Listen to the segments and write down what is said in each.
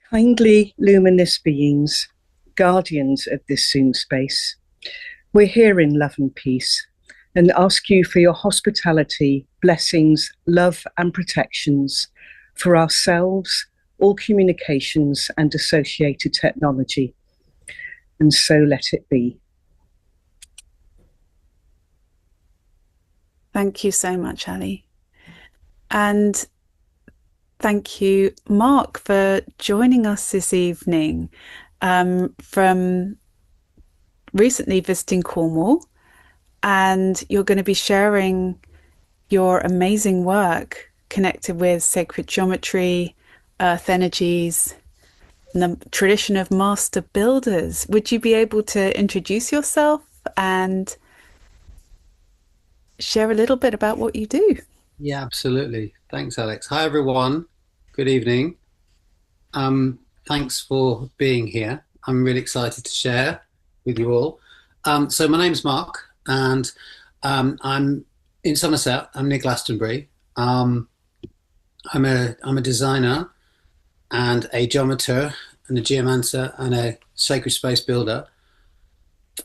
Kindly luminous beings, guardians of this Zoom space, we're here in love and peace and ask you for your hospitality, blessings, love and protections for ourselves, all communications and associated technology. And so let it be. Thank you so much, Ali. And thank you, Mark, for joining us this evening from recently visiting Cornwall. And you're going to be sharing your amazing work connected with sacred geometry, earth energies, and the tradition of master builders. Would you be able to introduce yourself and share a little bit about what you do? Yeah, absolutely. Thanks, Alex. Hi, everyone. Good evening. Thanks for being here. I'm really excited to share with you all. So my name's Mark, and I'm in Somerset. I'm near Glastonbury. I'm a designer and a geometer and a geomancer and a sacred space builder.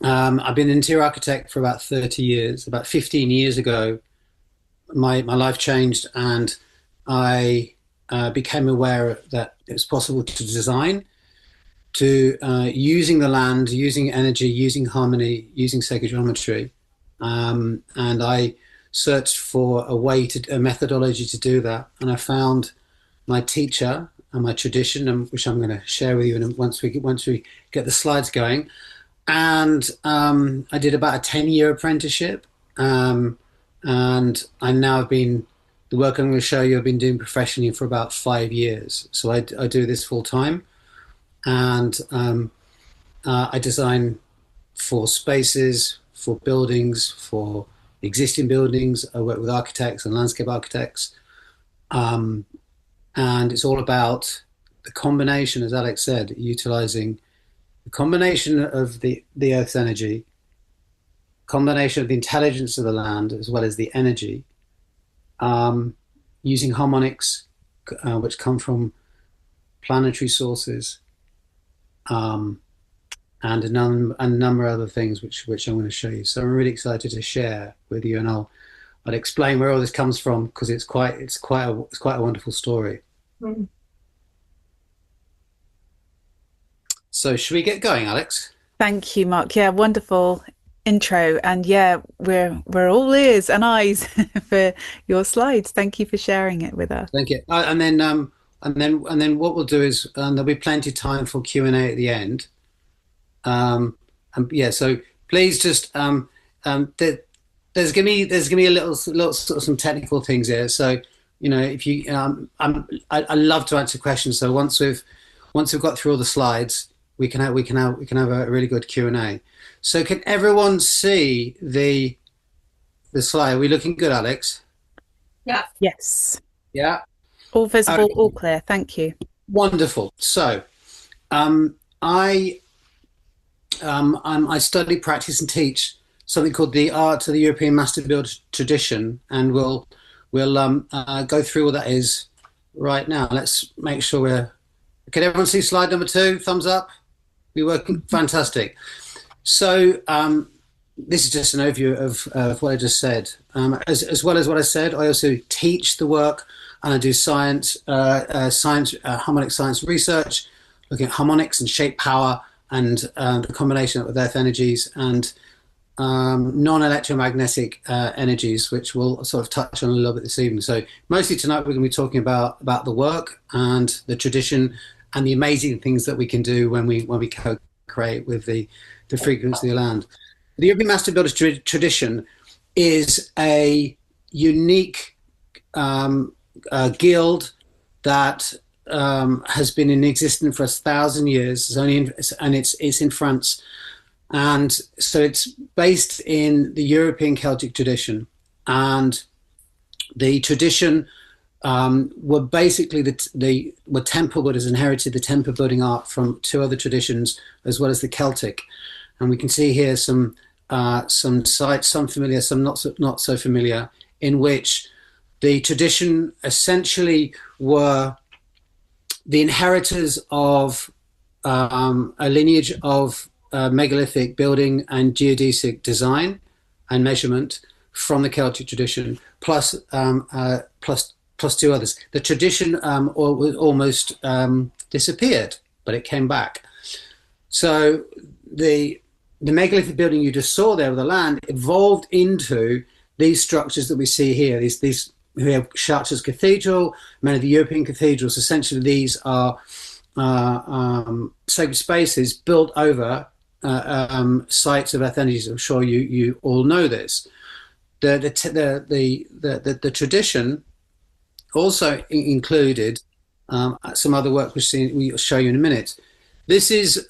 I've been an interior architect for about 30 years. About 15 years ago, my life changed, and I became aware that it was possible to design, to using the land, using energy, using harmony, using sacred geometry. And I searched for a methodology to do that. And I found my teacher and my tradition, which I'm going to share with you once we get the slides going. And I did about a 10-year apprenticeship. And I now have been, the work I'm going to show you, I've been doing professionally for about 5 years. So I do this full time. And I design for spaces, for buildings, for existing buildings. I work with architects and landscape architects. And it's all about the combination, as Alex said, utilizing the combination of the Earth's energy, combination of the intelligence of the land, as well as the energy, using harmonics, which come from planetary sources, and a number of other things which I'm going to show you. So I'm really excited to share with you, and I'll explain where all this comes from, because it's quite a wonderful story. Mm. So should we get going, Alex? Thank you, Mark. Yeah, wonderful intro, and yeah, we're all ears and eyes for your slides. Thank you for sharing it with us. Thank you. And then what we'll do is there'll be plenty of time for Q&A at the end. And yeah, so please just there's gonna be a little sort of some technical things here. So if you I love to answer questions. So once we've got through all the slides, we can have a really good Q&A. So can everyone see the slide? Are we looking good, Alex? Yeah. Yes. Yeah. All visible, all clear. Thank you. Wonderful. So I study, practice, and teach something called the Art of the European Master Builder Tradition, and we'll go through what that is right now. Let's make sure can everyone see slide number 2? Thumbs up. We're working. Fantastic. So this is just an overview of what I just said. As well as what I said, I also teach the work, and I do harmonic science research, looking at harmonics and shape power, and the combination with earth energies and non-electromagnetic energies, which we'll sort of touch on a little bit this evening. So mostly tonight we're going to be talking about the work and the tradition and the amazing things that we can do when we co-create with the frequency of the land. The European Master Builders tradition is a unique guild that has been in existence for 1,000 years. It's in France, and so it's based in the European Celtic tradition. And the tradition were basically were temple builders, inherited the temple building art from 2 other traditions, as well as the Celtic. And we can see here some sites, some familiar, some not so familiar, in which the tradition essentially were the inheritors of a lineage of megalithic building and geodesic design and measurement from the Celtic tradition, plus two others. The tradition almost disappeared, but it came back. So the megalithic building you just saw there with the land evolved into these structures that we see here. These we have Chartres Cathedral, many of the European cathedrals. Essentially, these are sacred spaces built over sites of earth energies. I'm sure you all know this. The tradition also included some other work we'll show you in a minute. This is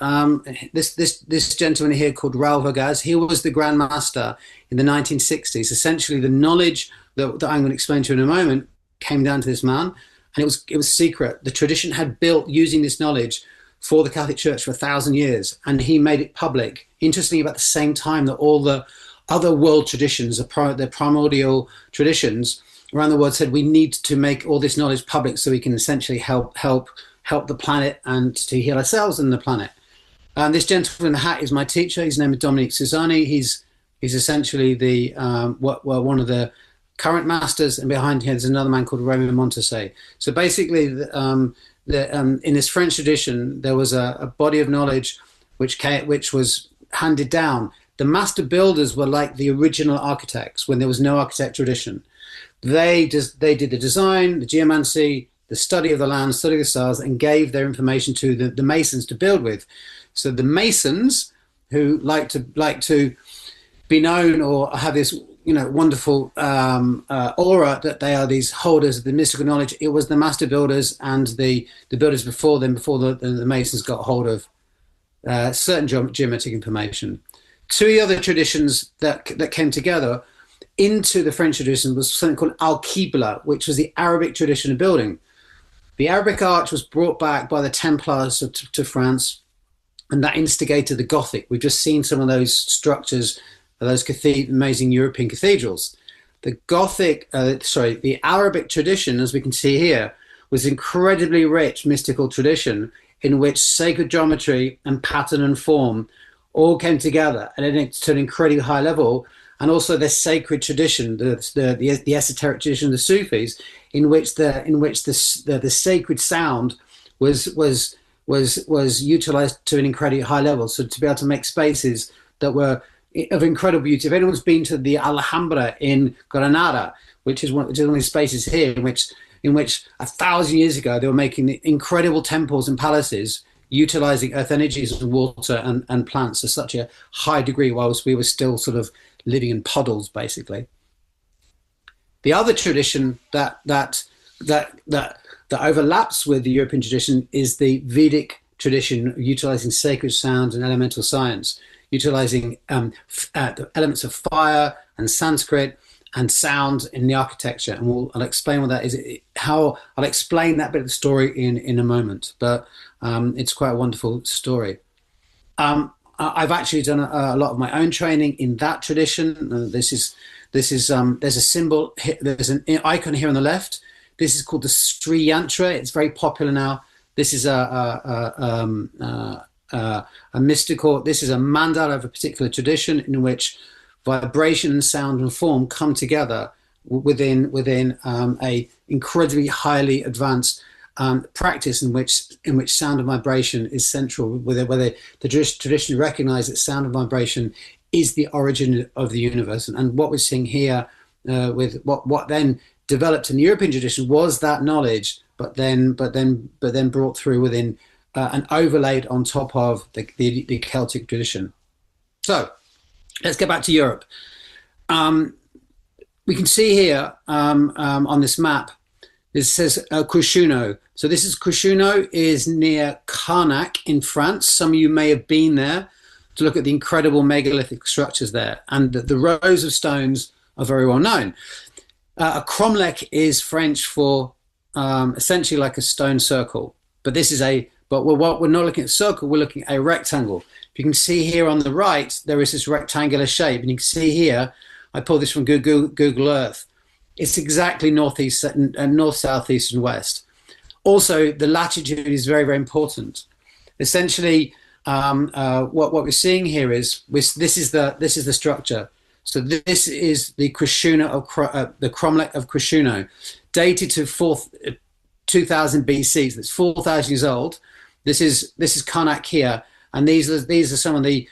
this gentleman here called Raoul Vergaz. He was the Grand Master in the 1960s. Essentially, the knowledge that I'm going to explain to you in a moment came down to this man, and it was secret. The tradition had built using this knowledge for the Catholic Church for 1,000 years, and he made it public. Interestingly, about the same time that all the other world traditions, the primordial traditions around the world, said we need to make all this knowledge public so we can essentially help the planet and to heal ourselves and the planet. This gentleman in the hat is my teacher. His name is Dominic Susani. He's essentially the one of the current masters, and behind him there's another man called Raymond Montessay. So basically, in this French tradition, there was a body of knowledge which was handed down. The master builders were like the original architects when there was no architect tradition. They did the design, the geomancy, the study of the land, study of the stars, and gave their information to the masons to build with. So the masons, who like to be known or have this wonderful aura that they are these holders of the mystical knowledge, it was the master builders and the builders before them, before the masons got hold of certain geometric information. Two other traditions that came together into the French tradition was something called Al-Qibla, which was the Arabic tradition of building. The Arabic arch was brought back by the Templars to France, and that instigated the Gothic. We've just seen some of those structures, those amazing European cathedrals. The the Arabic tradition, as we can see here, was incredibly rich mystical tradition in which sacred geometry and pattern and form all came together, and to an incredibly high level. And also the sacred tradition, the esoteric tradition of the Sufis, in which the sacred sound was utilized to an incredibly high level. So to be able to make spaces that were of incredible beauty. If anyone's been to the Alhambra in Granada, which is one of the spaces here, in which 1,000 years ago they were making incredible temples and palaces, utilizing earth energies and water and plants to such a high degree, whilst we were still sort of living in puddles, basically. The other tradition that overlaps with the European tradition is the Vedic tradition, utilizing sacred sounds and elemental science, utilizing the elements of fire and Sanskrit and sound in the architecture. And I'll explain what that is. I'll explain that bit of the story in a moment, but it's quite a wonderful story. I've actually done a lot of my own training in that tradition. There's a symbol, there's an icon here on the left. This is called the Sri Yantra. It's very popular now. This is a mystical. This is a mandala of a particular tradition in which vibration, sound, and form come together within a incredibly highly advanced practice in which sound and vibration is central. Where the tradition recognise that sound and vibration is the origin of the universe, and what we're seeing here with what then developed in the European tradition was that knowledge, but then brought through within and overlaid on top of the Celtic tradition. So let's get back to Europe. We can see here on this map, it says Cushuno. So this is Cushuno, is near Carnac in France. Some of you may have been there to look at the incredible megalithic structures there, and the rows of stones are very well known. A cromlech is French for essentially like a stone circle, but we're not looking at a circle, we're looking at a rectangle. If you can see here on the right, there is this rectangular shape, and you can see here, I pulled this from Google Earth. It's exactly northeast, north, south, east, and west. also, the latitude is very, very important. Essentially, what we're seeing here is this is the structure. So this is the Krishuna of the cromlech of Krishuna, dated to 2000 BC. So it's 4,000 years old. This is Karnak here, and these are some of the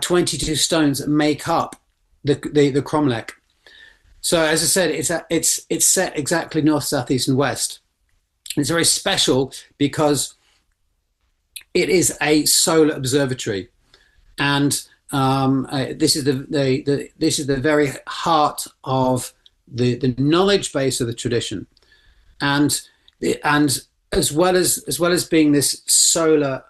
22 stones that make up the cromlech. So as I said, it's set exactly north, south, east, and west. It's very special because it is a solar observatory, and this is the very heart of the knowledge base of the tradition, and as well as being this solar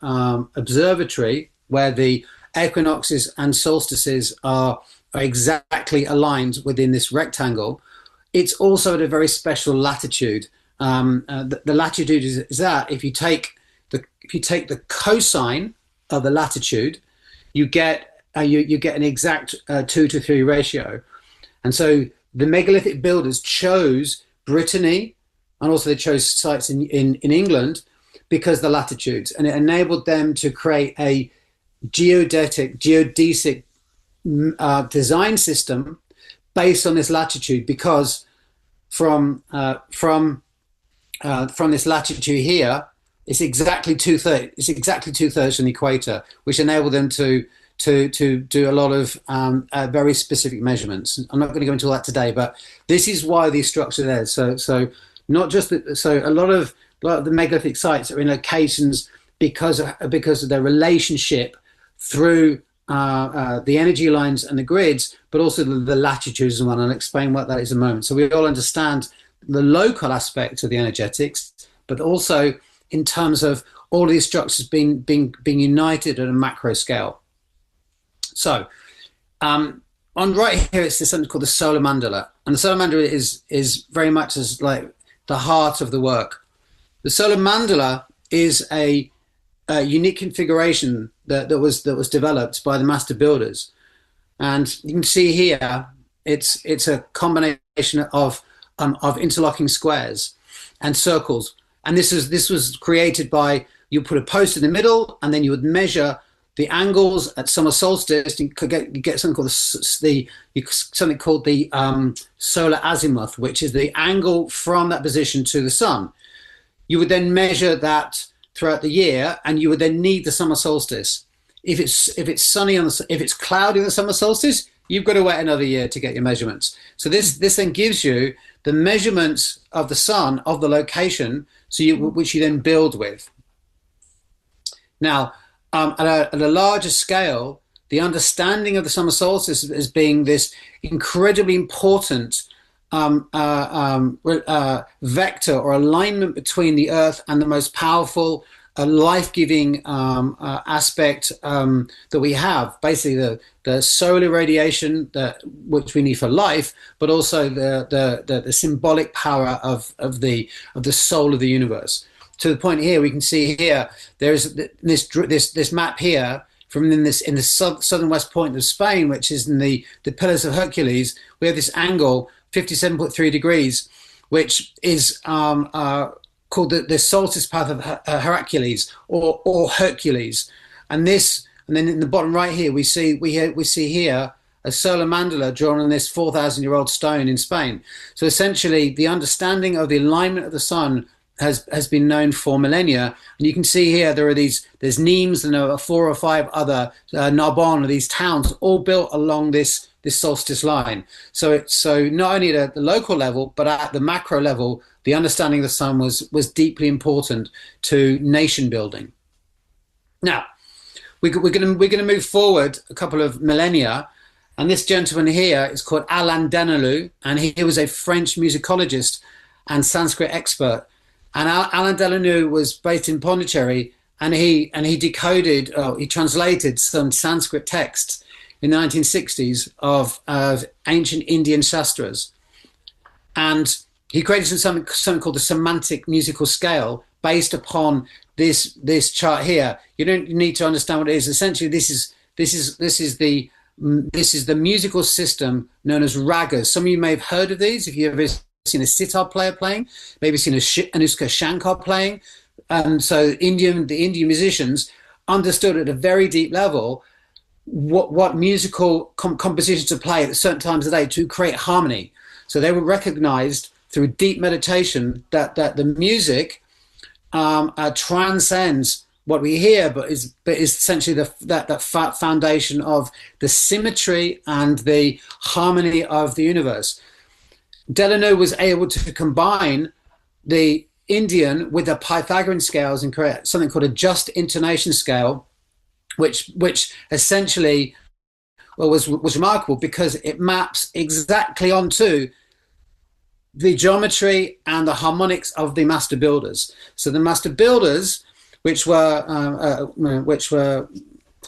observatory where the equinoxes and solstices are exactly aligned within this rectangle, it's also at a very special latitude. The latitude is that if you take the cosine of the latitude, you get an exact 2-to-3 ratio. And so the megalithic builders chose Brittany, and also they chose sites in England because of the latitudes, and it enabled them to create a geodesic design system based on this latitude, because from this latitude here, it's exactly two-thirds. It's exactly two-thirds from the equator, which enabled them to do a lot of very specific measurements. I'm not going to go into all that today, but this is why these structures are there. So not just a lot of the megalithic sites are in locations because of their relationship through the energy lines and the grids, but also the latitudes and one. I'll explain what that is in a moment. So we all understand the local aspect of the energetics, but also in terms of all of these structures being united at a macro scale. So on right here, it's something called the solar mandala, and the solar mandala is very much as like the heart of the work. The solar mandala is a unique configuration that was developed by the master builders, and you can see here it's a combination of interlocking squares and circles. And this was created by, you put a post in the middle, and then you would measure the angles at summer solstice. You get something called the solar azimuth, which is the angle from that position to the sun. You would then measure that throughout the year, and you would then need the summer solstice. If it's sunny if it's cloudy on the summer solstice, you've got to wait another year to get your measurements. So this then gives you the measurements of the sun, of the location, which you then build with. Now, at a larger scale, the understanding of the summer solstice as being this incredibly important vector or alignment between the Earth and the most powerful life-giving aspect that we have, basically the solar radiation which we need for life, but also the symbolic power of the soul of the universe. To the point here, we can see here there's this map here from in the southern west point of Spain, which is in the Pillars of Hercules. We have this angle 57.3 degrees, which is called the solstice path of Hercules or Hercules, and then in the bottom right here we see here a solar mandala drawn on this 4,000-year-old stone in Spain. So essentially, the understanding of the alignment of the sun has been known for millennia, and you can see here there's Nimes and there are 4 or 5 other Narbonne, or these towns, all built along this solstice line. So not only at the local level, but at the macro level, the understanding of the sun was deeply important to nation building. Now, we're going to move forward a couple of millennia, and this gentleman here is called Alain Denelou, and he was a French musicologist and Sanskrit expert. And Alain Denelou was based in Pondicherry, and he translated some Sanskrit texts in the 1960s of ancient Indian shastras, and he created something called the semantic musical scale based upon this chart here. You don't need to understand what it is. Essentially, this is the musical system known as ragas. Some of you may have heard of these if you ever seen a sitar player playing, maybe seen a Anushka Shankar playing. And so the Indian musicians understood at a very deep level what musical compositions to play at certain times of the day to create harmony. So they were recognized through deep meditation that the music transcends what we hear, but is essentially that foundation of the symmetry and the harmony of the universe. Delano was able to combine the Indian with the Pythagorean scales and create something called a just intonation scale, which essentially was remarkable because it maps exactly onto the geometry and the harmonics of the master builders. So the master builders, which were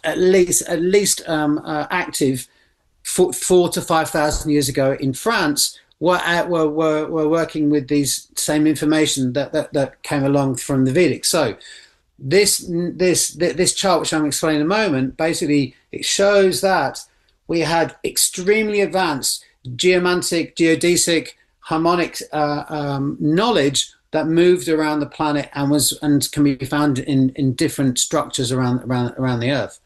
at least active 4 to 5,000 years ago in France, were working with these same information that came along from the Vedic. So this chart, which I'm explaining in a moment, basically it shows that we had extremely advanced geomantic, geodesic, harmonic knowledge that moved around the planet and can be found in different structures around the Earth.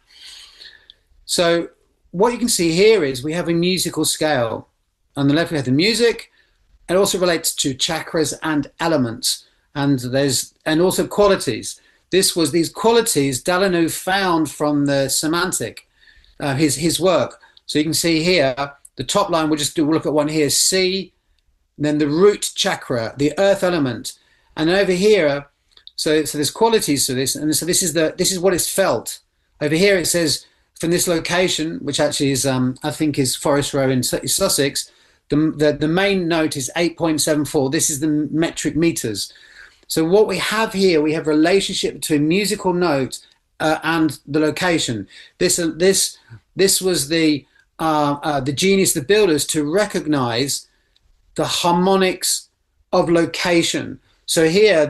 So what you can see here is we have a musical scale. On the left we have the music. It also relates to chakras and elements, and also qualities. These qualities Delano found from the semantic, his work. So you can see here the top line. We'll look at one here. C. Then the root chakra, the earth element, and over here, so there's qualities to this, and so this is what is felt. Over here it says from this location, which actually is I think is Forest Row in Sussex, the main note is 8.74. This is the metric meters. So what we have here, we have relationship between musical note and the location. This was the genius of the builders to recognize the harmonics of location. So here,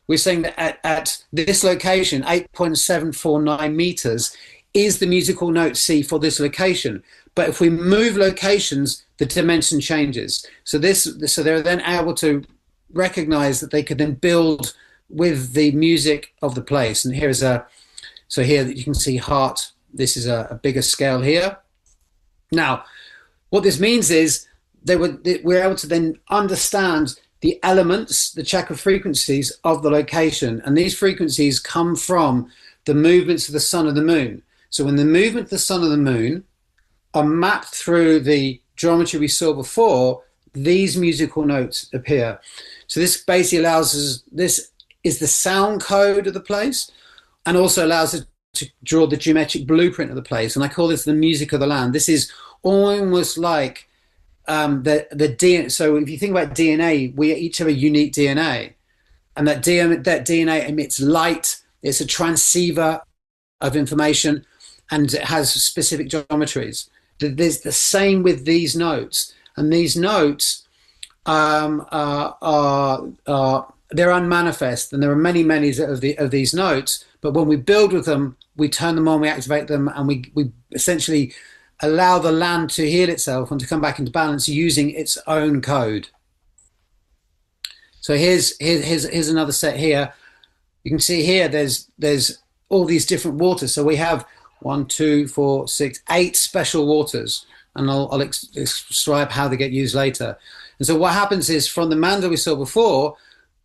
we're saying that at this location, 8.749 meters is the musical note C for this location. But if we move locations, the dimension changes. So they're then able to recognize that they could then build with the music of the place. And here you can see heart. This is a bigger scale here. Now, what this means is we're able to then understand the elements, the chakra frequencies of the location. And these frequencies come from the movements of the sun and the moon. So when the movement of the sun and the moon are mapped through the geometry we saw before, these musical notes appear. So this basically this is the sound code of the place, and also allows us to draw the geometric blueprint of the place. And I call this the music of the land. This is almost like the DNA. So if you think about DNA, we each have a unique DNA, and that DNA emits light. It's a transceiver of information, and it has specific geometries. There's the same with these notes, and these notes they're unmanifest, and there are many of these notes. But when we build with them, we turn them on, we activate them, and we essentially allow the land to heal itself and to come back into balance using its own code. So here's another set here. You can see here there's all these different waters. So we have 1, 2, 4, 6, 8 special waters, and I'll describe how they get used later. And so what happens is, from the mandala we saw before,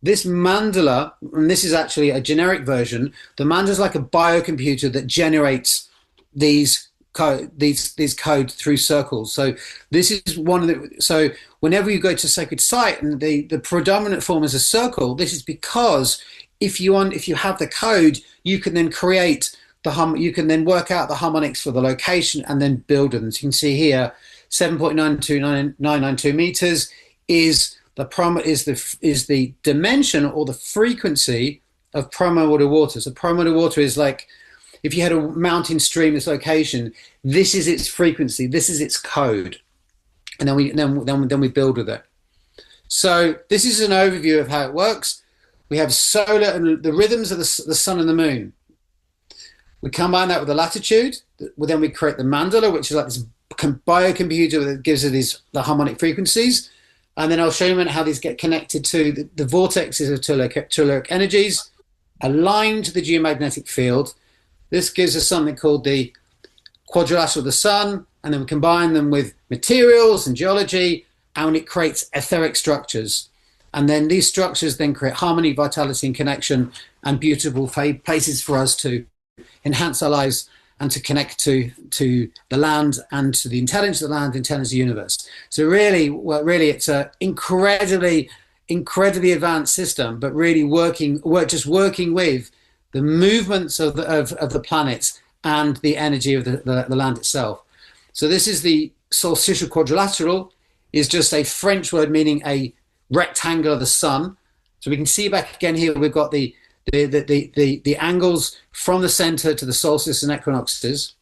this mandala, and this is actually a generic version, the mandala is like a biocomputer that generates these code through circles. So this is one of the, so whenever you go to a sacred site and the predominant form is a circle, this is because if you have the code, you can then create you can then work out the harmonics for the location and then build them. So you can see here 7.92992 meters is the dimension or the frequency of primordial water. So primordial water is like, if you had a mountain stream, this location, this is its frequency, this is its code, and then we build with it. So this is an overview of how it works. We have solar and the rhythms of the sun and the moon. We combine that with the latitude. Then we create the mandala, which is like this biocomputer that gives it the harmonic frequencies. And then I'll show you how these get connected to the vortexes of telluric energies aligned to the geomagnetic field. This gives us something called the quadrilateral of the sun, and then we combine them with materials and geology, and it creates etheric structures. And then these structures then create harmony, vitality, and connection, and beautiful places for us to enhance our lives and to connect to the land and to the intelligence of the land, the intelligence of the universe. So really, it's an incredibly advanced system, but really working with the movements of the planets and the energy of the land itself. So this is the solstitial quadrilateral, is just a French word meaning a rectangle of the sun. So we can see back again here, we've got the angles from the center to the solstices and equinoxes,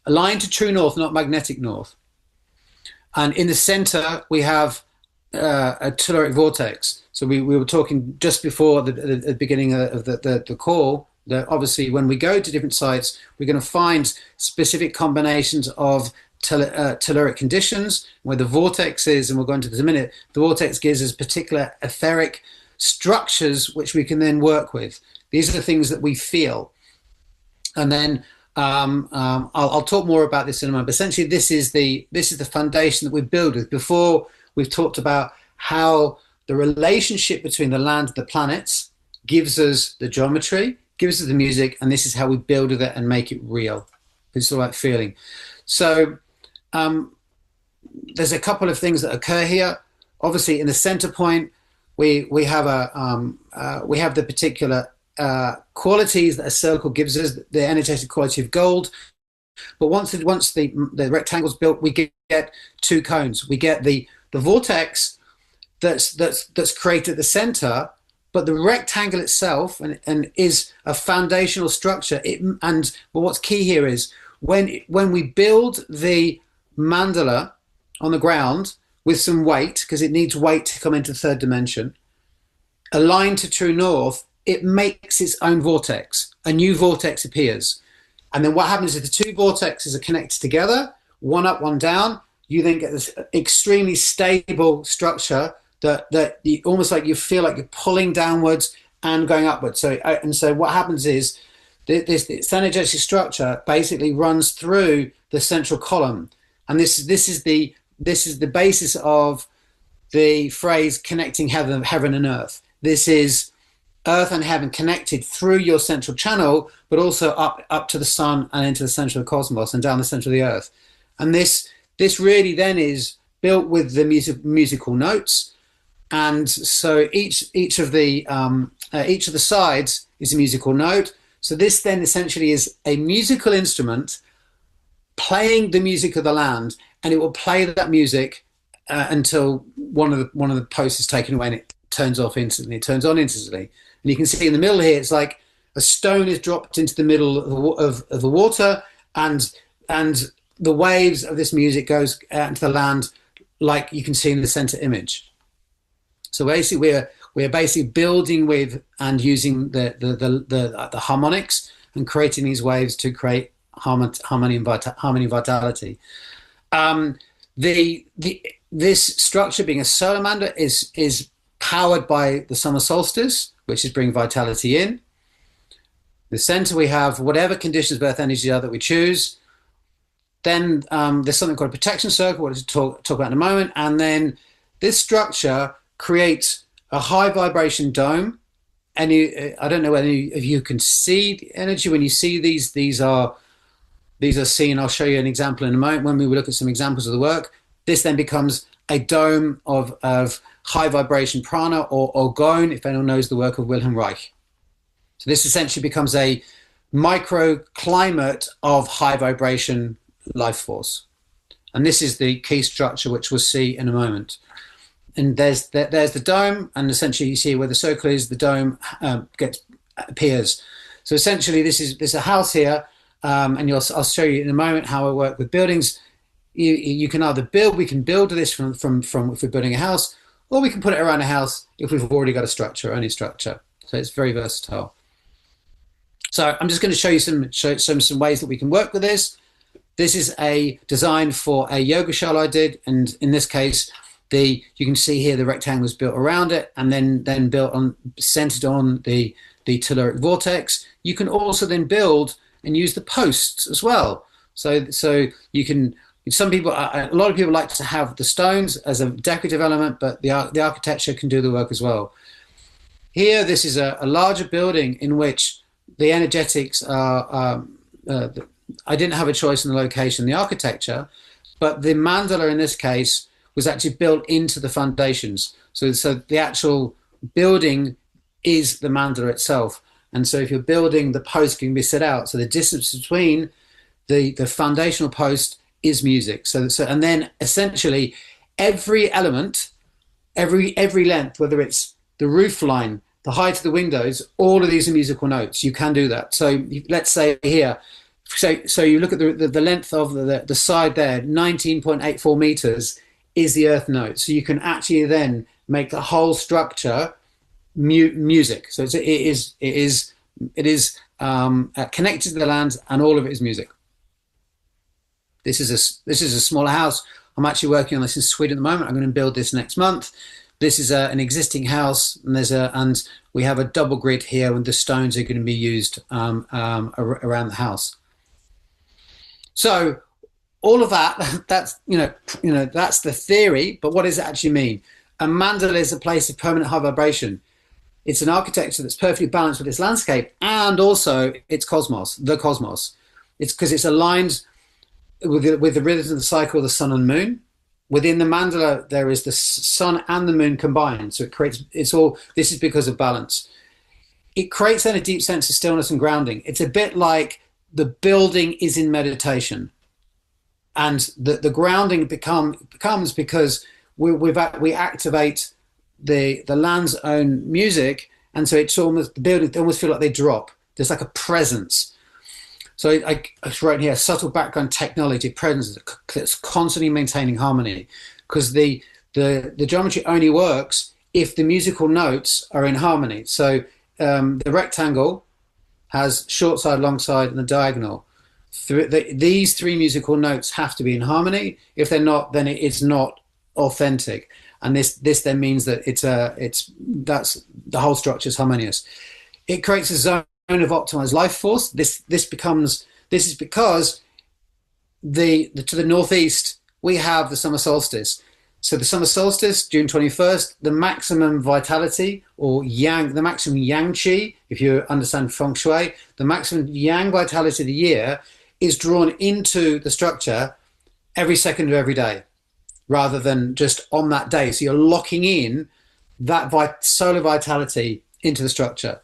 aligned to true north, not magnetic north. And in the center, we have a telluric vortex. So we were talking just before the beginning of the call, that obviously when we go to different sites, we're going to find specific combinations of telluric conditions where the vortex is, and we'll go into this in a minute. The vortex gives us particular etheric structures which we can then work with. These are the things that we feel. And then I'll talk more about this in a moment. But essentially, this is the foundation that we build with. Before, we've talked about how the relationship between the land and the planets gives us the geometry, gives us the music, and this is how we build with it and make it real. It's all about feeling. So there's a couple of things that occur here. Obviously, in the center point, we have the particular qualities that a circle gives us, the energetic quality of gold. But once the rectangle's built, we get two cones. We get the vortex that's created at the center, but the rectangle itself and is a foundational structure. But what's key here is when we build the mandala on the ground with some weight, because it needs weight to come into the third dimension, aligned to true north, it makes its own vortex. A new vortex appears. And then what happens is the two vortexes are connected together, one up, one down. You then get this extremely stable structure that you, almost like you feel like you're pulling downwards and going upwards. So what happens is this energetic structure basically runs through the central column. And this is the basis of the phrase connecting heaven and earth. This is earth and heaven connected through your central channel, but also up to the sun and into the center of the cosmos and down the center of the earth. And this really then is built with the musical notes. And so each of the sides is a musical note. So this then essentially is a musical instrument playing the music of the land, and it will play that music until one of the posts is taken away and it turns off instantly. It turns on instantly, and you can see in the middle here, it's like a stone is dropped into the middle of the water, and the waves of this music goes out into the land, like you can see in the center image. So basically, we're basically building with and using the harmonics and creating these waves to create harmony and vitality. This structure, being a solar mandala, is powered by the summer solstice, which is bringing vitality in. The center, we have whatever conditions of earth energy are that we choose. Then there's something called a protection circle, what we'll talk about in a moment. And then this structure creates a high vibration dome. And I don't know whether any of you can see the energy when you see these. These are seen. I'll show you an example in a moment when we look at some examples of the work. This then becomes a dome of high vibration prana, or Gone, if anyone knows the work of Wilhelm Reich. So this essentially becomes a microclimate of high vibration life force. And this is the key structure, which we'll see in a moment. And there's the dome, and essentially you see where the circle is, the dome appears. So essentially there's a house here, and I'll show you in a moment how I work with buildings. You can either we can build this from if we're building a house, or we can put it around a house if we've already got a structure, any structure. So it's very versatile. So I'm just going to show you some ways that we can work with this. This is a design for a yoga shell I did, and in this case, You can see here the rectangle is built around it, and then built on, centered on the telluric vortex. You can also then build and use the posts as well. So you can. Some people, a lot of people like to have the stones as a decorative element, but the architecture can do the work as well. Here, this is a larger building in which the energetics are. I didn't have a choice in the location, the architecture, but the mandala in this case was actually built into the foundations. So the actual building is the mandala itself. And so if you're building, the post can be set out. So the distance between the foundational post is music. So and then essentially every element, every length, whether it's the roof line, the height of the windows, all of these are musical notes. You can do that. So let's say here, so you look at the length of the side there, 19.84 meters is the earth note. So you can actually then make the whole structure music. So it is connected to the land, and all of it is music. This is a smaller house. I'm actually working on this in Sweden at the moment. I'm going to build this next month. This is an existing house, and and we have a double grid here, and the stones are going to be used around the house. So all of that's that's the theory. But what does it actually mean? A mandala is a place of permanent high vibration. It's an architecture that's perfectly balanced with its landscape and also its cosmos, the cosmos. It's because it's aligned with the rhythms of the cycle of the sun and moon. Within the mandala, there is the sun and the moon combined. So this is because of balance. It creates then a deep sense of stillness and grounding. It's a bit like the building is in meditation. And the grounding becomes because we activate the land's own music. And so it's almost, the building, they almost feel like they drop. There's like a presence. So I wrote here, subtle background technology presence that's constantly maintaining harmony, because the geometry only works if the musical notes are in harmony. So the rectangle has short side, long side, and the diagonal. These three musical notes have to be in harmony. If they're not, then it's not authentic. And this then means that that's the whole structure is harmonious. It creates a zone of optimized life force. This is because to the northeast we have the summer solstice. So the summer solstice, June 21st, the maximum vitality or yang, the maximum yang qi, if you understand feng shui, the maximum yang vitality of the year is drawn into the structure every second of every day, rather than just on that day. So you're locking in that solar vitality into the structure.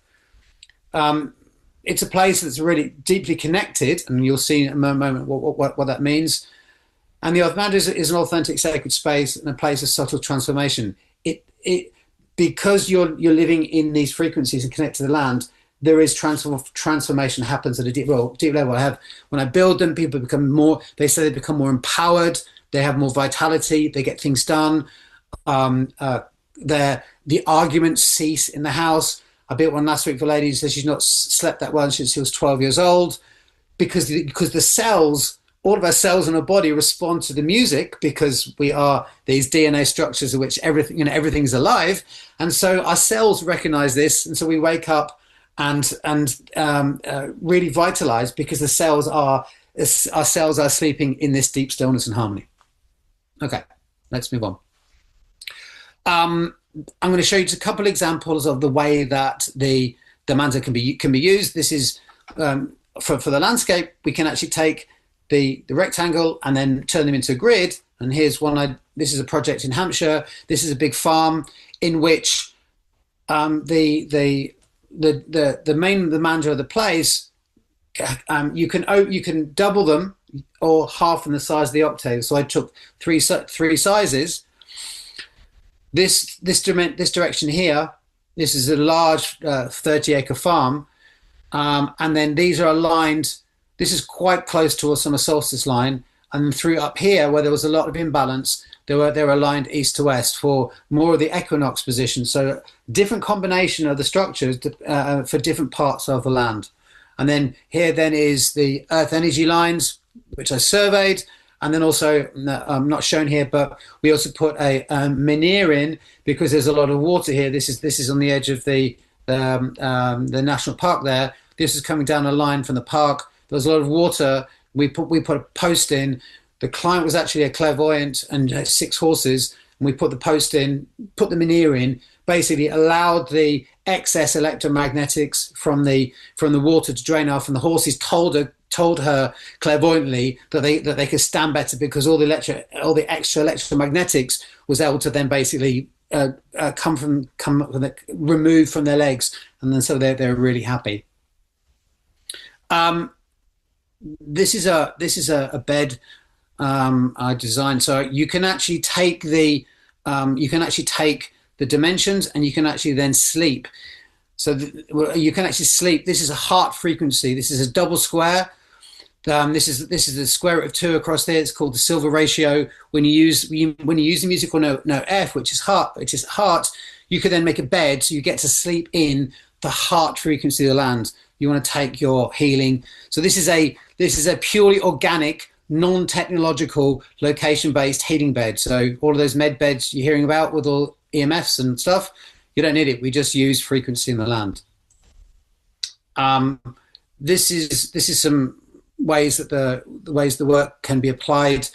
It's a place that's really deeply connected, and you'll see in a moment what that means. And the Earth Mandala is an authentic sacred space and a place of subtle transformation. Because you're living in these frequencies and connect to the land, there is transformation happens at a deep level. When I build them, people become more. They say they become more empowered. They have more vitality. They get things done. The arguments cease in the house. I built one last week for a lady who says she's not slept that well since she was 12 years old, because the cells, all of our cells in our body respond to the music, because we are these DNA structures in which everything's alive, and so our cells recognize this, and so we wake up and really vitalize, because our cells are sleeping in this deep stillness and harmony. Okay, let's move on. I'm going to show you just a couple examples of the way that the mandala can be used. This is for the landscape. We can actually take the rectangle and then turn them into a grid. And here's one. This is a project in Hampshire. This is a big farm in which the mandala of the place, you can double them or half in the size of the octave. So I took three sizes. This direction here, this is a large 30-acre farm, and then these are aligned. This is quite close to a summer solstice line, and through up here where there was a lot of imbalance, they were aligned east to west for more of the equinox position. So different combination of the structures for different parts of the land. And then here then is the earth energy lines, which I surveyed, And then also, not shown here, but we also put a menhir in because there's a lot of water here. This is on the edge of the national park there. This is coming down a line from the park. There's a lot of water. We put a post in. The client was actually a clairvoyant and had 6 horses. And we put the post in, put the menhir in, basically allowed the excess electromagnetics from the water to drain off, and the horses told her clairvoyantly that they could stand better because all the extra electromagnetics was able to then basically remove from their legs, and then so they're really happy. This is a bed I designed, so you can actually take the dimensions, and you can actually then sleep. So you can actually sleep. This is a heart frequency. This is a double square. This is the square root of 2 across there. It's called the silver ratio. When you use the musical note F, which is heart, you can then make a bed, so you get to sleep in the heart frequency of the land. You want to take your healing. So this is a purely organic, non-technological, location-based healing bed. So all of those med beds you're hearing about with all EMFs and stuff, you don't need it. We just use frequency in the land. This is some ways that the work can be applied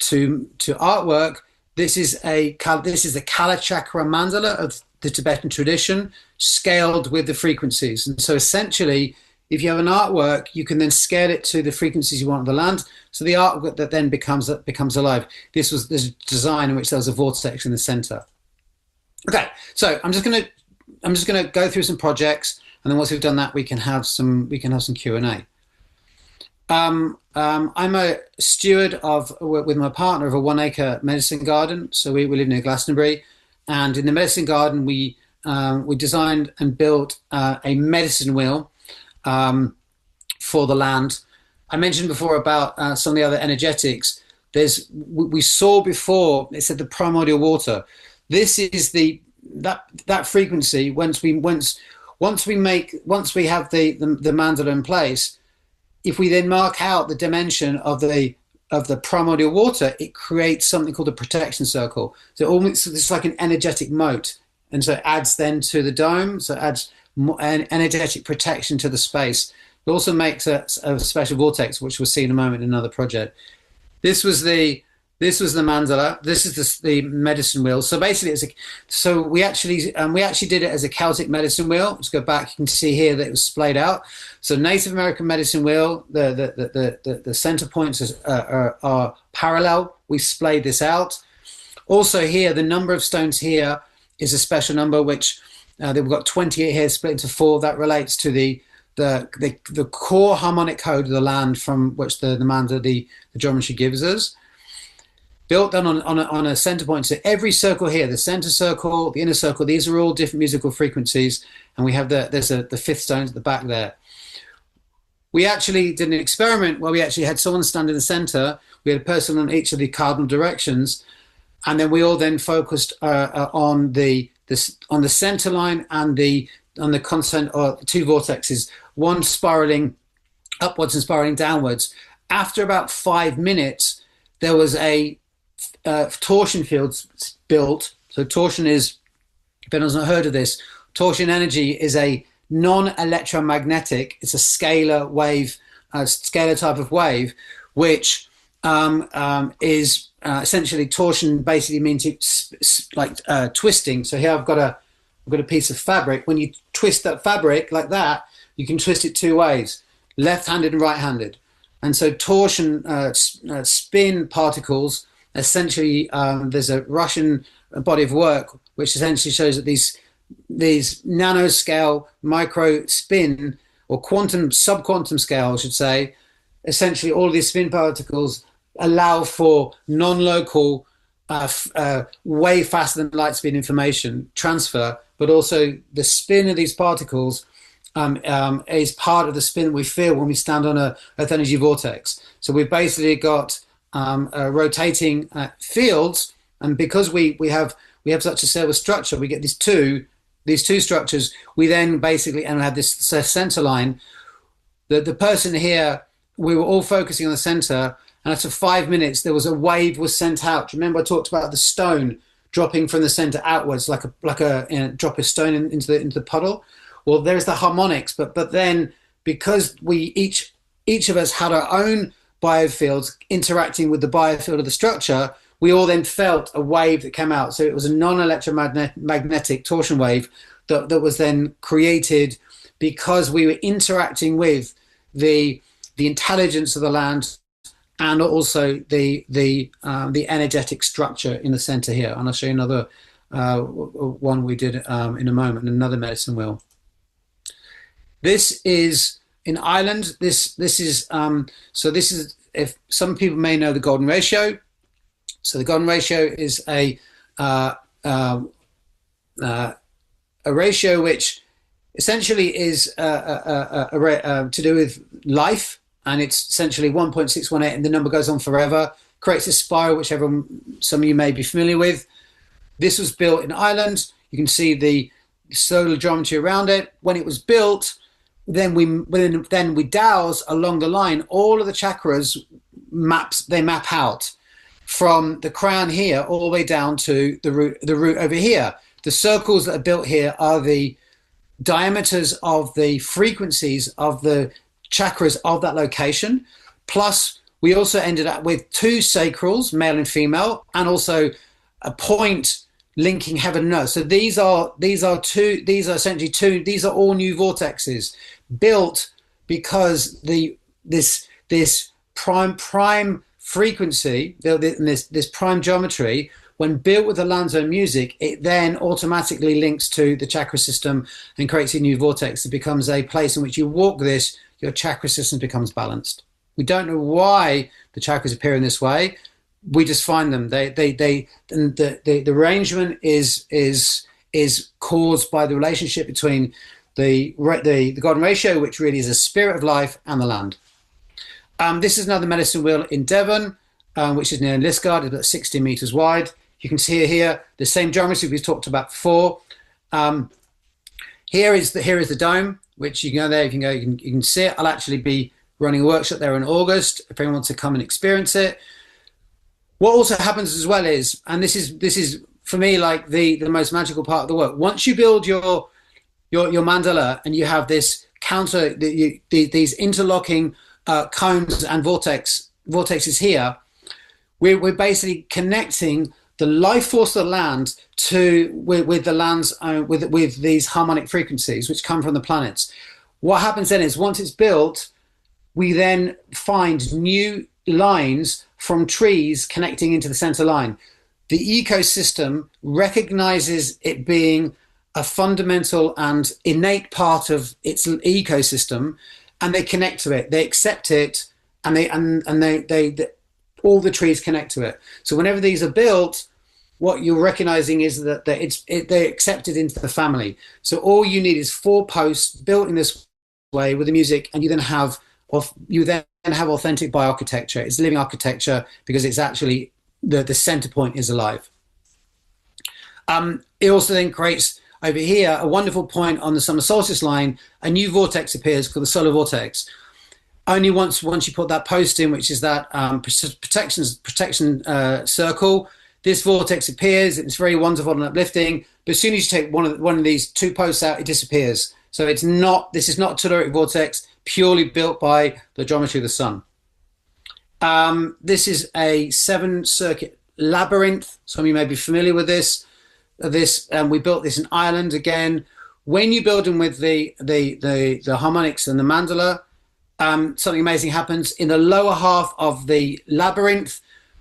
to artwork. This is the Kala Chakra mandala of the Tibetan tradition, scaled with the frequencies. And so essentially, if you have an artwork, you can then scale it to the frequencies you want on the land. So the artwork that then becomes alive. This was the design in which there was a vortex in the center. Okay, so I'm just gonna go through some projects, and then once we've done that, we can have some Q&A. I'm a steward with my partner of a 1-acre medicine garden. So we live near Glastonbury, and in the medicine garden we designed and built a medicine wheel for the land. I mentioned before about some of the other energetics. We saw before, it said the primordial water. This is that frequency. Once we have the mandala in place, if we then mark out the dimension of the primordial water, it creates something called a protection circle. So it's like an energetic moat, and so it adds then to the dome. So it adds an energetic protection to the space. It also makes a special vortex, which we'll see in a moment in another project. This was the mandala. This is the medicine wheel. So basically, we actually did it as a Celtic medicine wheel. Let's go back. You can see here that it was splayed out. So Native American medicine wheel. The center points are parallel. We splayed this out. Also here, the number of stones here is a special number, which we've got 28 here split into 4. That relates to the core harmonic code of the land from which the mandala, the geometry gives us. Built down on a center point. So every circle here, the center circle, the inner circle, these are all different musical frequencies. And we have there's the 5th stone at the back there. We actually did an experiment where we actually had someone stand in the center. We had a person on each of the cardinal directions. And then we all then focused on the center line and on the constant, or 2 vortexes, one spiraling upwards and spiraling downwards. After about 5 minutes, there was a torsion field built. So torsion is, if anyone's not heard of this, torsion energy is a non-electromagnetic, it's a scalar wave, scalar type of wave, which is essentially torsion basically means twisting. So here I've got a piece of fabric. When you twist that fabric like that, you can twist it 2 ways, left-handed and right-handed. And so torsion, spin particles, essentially there's a Russian body of work which essentially shows that these nanoscale micro spin, or subquantum scale I should say, essentially all of these spin particles allow for non-local, way faster than light speed information transfer, but also the spin of these particles is part of the spin that we feel when we stand on a earth energy vortex. So we've basically got rotating fields, and because we have such a silver structure, we get these two structures. We then basically have this center line. The person here, we were all focusing on the center, and after 5 minutes, there was a wave was sent out. Remember, I talked about the stone dropping from the center outwards, like drop a stone into the puddle. Well, there's the harmonics, but then because we each of us had our own biofields interacting with the biofield of the structure, we all then felt a wave that came out. So it was a non-electromagnetic torsion wave that was then created because we were interacting with the intelligence of the land and also the energetic structure in the center here. And I'll show you another one we did in a moment, another medicine wheel. This is in Ireland. This is if some people may know the golden ratio. So the golden ratio is a ratio which essentially is to do with life, and it's essentially 1.618, and the number goes on forever. Creates a spiral, which some of you may be familiar with. This was built in Ireland. You can see the solar geometry around it. When it was built, then we dowse along the line all of the chakras map out from the crown here all the way down to the root over here. The circles that are built here are the diameters of the frequencies of the chakras of that location. Plus, we also ended up with 2 sacrals, male and female, and also a point linking heaven and earth. So these are all new vortexes built because this prime frequency, this prime geometry, when built with the land's own music, it then automatically links to the chakra system and creates a new vortex. It becomes a place in which you walk this, your chakra system becomes balanced. We don't know why the chakras appear in this way. We just find them. The arrangement is caused by the relationship between the golden ratio, which really is a spirit of life, and the land. This is another medicine wheel in Devon, which is near Lisgard. It's about 60 meters wide. You can see here the same geometry we've talked about before. Here is the dome, which you can go there. You can see it. I'll actually be running a workshop there in August if anyone wants to come and experience it. What also happens as well is, and this is for me like the most magical part of the work. Once you build your mandala and you have this these interlocking cones and vortexes here, we're basically connecting the life force of the land with the land's own, with these harmonic frequencies which come from the planets. What happens then is once it's built, we then find new lines from trees connecting into the center line. The ecosystem recognizes it being a fundamental and innate part of its ecosystem, and they connect to it. They accept it, and they all the trees connect to it. So whenever these are built, what you're recognizing is that they're accepted into the family. So all you need is 4 posts built in this way with the music, and you then have authentic bioarchitecture. It's living architecture because it's actually the center point is alive. It also then creates over here a wonderful point on the summer solstice line. A new vortex appears called the solar vortex. Only once you put that post in, which is that protection circle, this vortex appears. It's very wonderful and uplifting. But as soon as you take one of these 2 posts out, it disappears. So this is not a telluric vortex, purely built by the geometry of the sun. This is a 7-circuit labyrinth. Some of you may be familiar with this. We built this in Ireland again. When you build them with the harmonics and the mandala, something amazing happens. In the lower half of the labyrinth,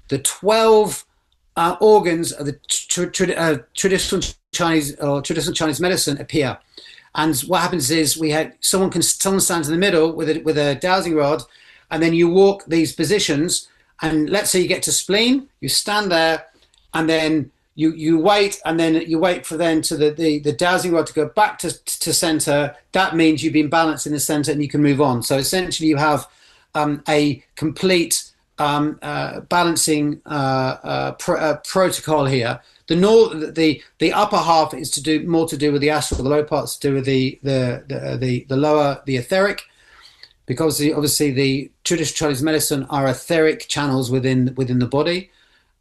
the 12 organs of the traditional Chinese medicine appear. And what happens is someone stands in the middle with a dowsing rod, and then you walk these positions. And let's say you get to spleen, you stand there, and then you wait, and then you wait for the dowsing rod to go back to center. That means you've been balanced in the center, and you can move on. So essentially, you have a complete balancing protocol here. The upper half is more to do with the astral. The lower part's to do with the lower, the etheric, because obviously traditional Chinese medicine are etheric channels within the body.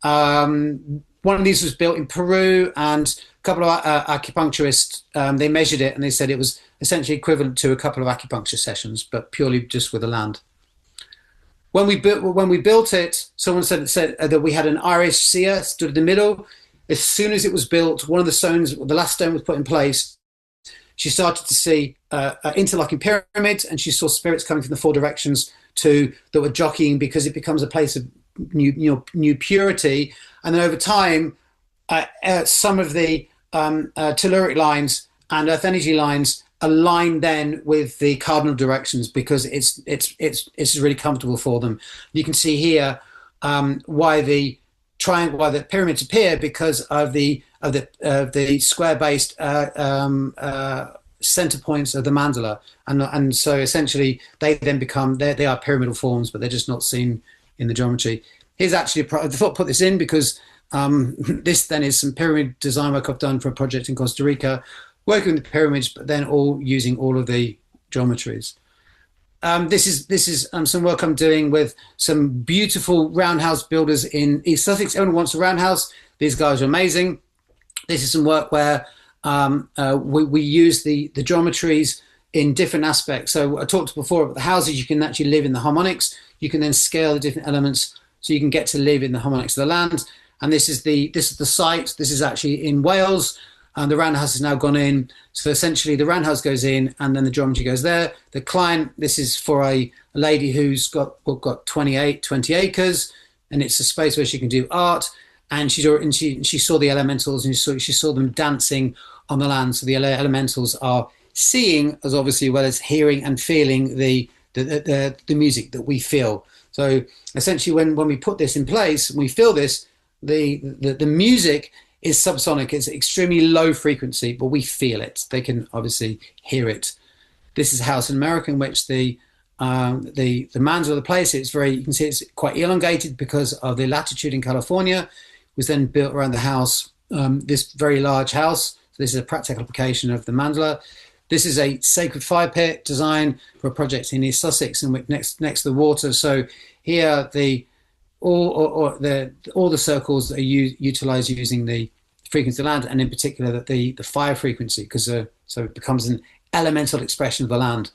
One of these was built in Peru, and a couple of acupuncturists, they measured it and they said it was essentially equivalent to a couple of acupuncture sessions, but purely just with the land. When we built it, someone said that we had an Irish seer stood in the middle. As soon as it was built, one of the stones, the last stone was put in place, she started to see interlocking pyramids, and she saw spirits coming from the four directions that were jockeying, because it becomes a place of new purity. And then over time, some of the telluric lines and earth energy lines align then with the cardinal directions, because it's really comfortable for them. You can see here why the pyramids appear, because of the square-based center points of the mandala, and so essentially they then become they are pyramidal forms, but they're just not seen in the geometry. Here's actually I thought I'd put this in because this then is some pyramid design work I've done for a project in Costa Rica, working with the pyramids, but then using all of the geometries. This is some work I'm doing with some beautiful roundhouse builders in East Sussex. Everyone wants a roundhouse. These guys are amazing. This is some work where we use the geometries in different aspects. So I talked before about the houses. You can actually live in the harmonics. You can then scale the different elements so you can get to live in the harmonics of the land. And this is the site. This is actually in Wales. And the roundhouse has now gone in. So essentially the roundhouse goes in and then the geometry goes there. The client, this is for a lady who's got 20 acres, and it's a space where she can do art. And she saw the elementals, and she saw them dancing on the land. So the elementals are seeing as obviously well as hearing and feeling the music that we feel. So essentially when we put this in place, we feel this, the music is subsonic. It's extremely low frequency, but we feel it. They can obviously hear it. This is a house in America in which the mandala of the place, you can see it's quite elongated because of the latitude in California. It was then built around the house, this very large house. So this is a practical application of the mandala. This is a sacred fire pit design for a project in East Sussex, and next to the water. So here all the circles are utilized using the frequency of the land, and in particular the fire frequency, because so it becomes an elemental expression of the land.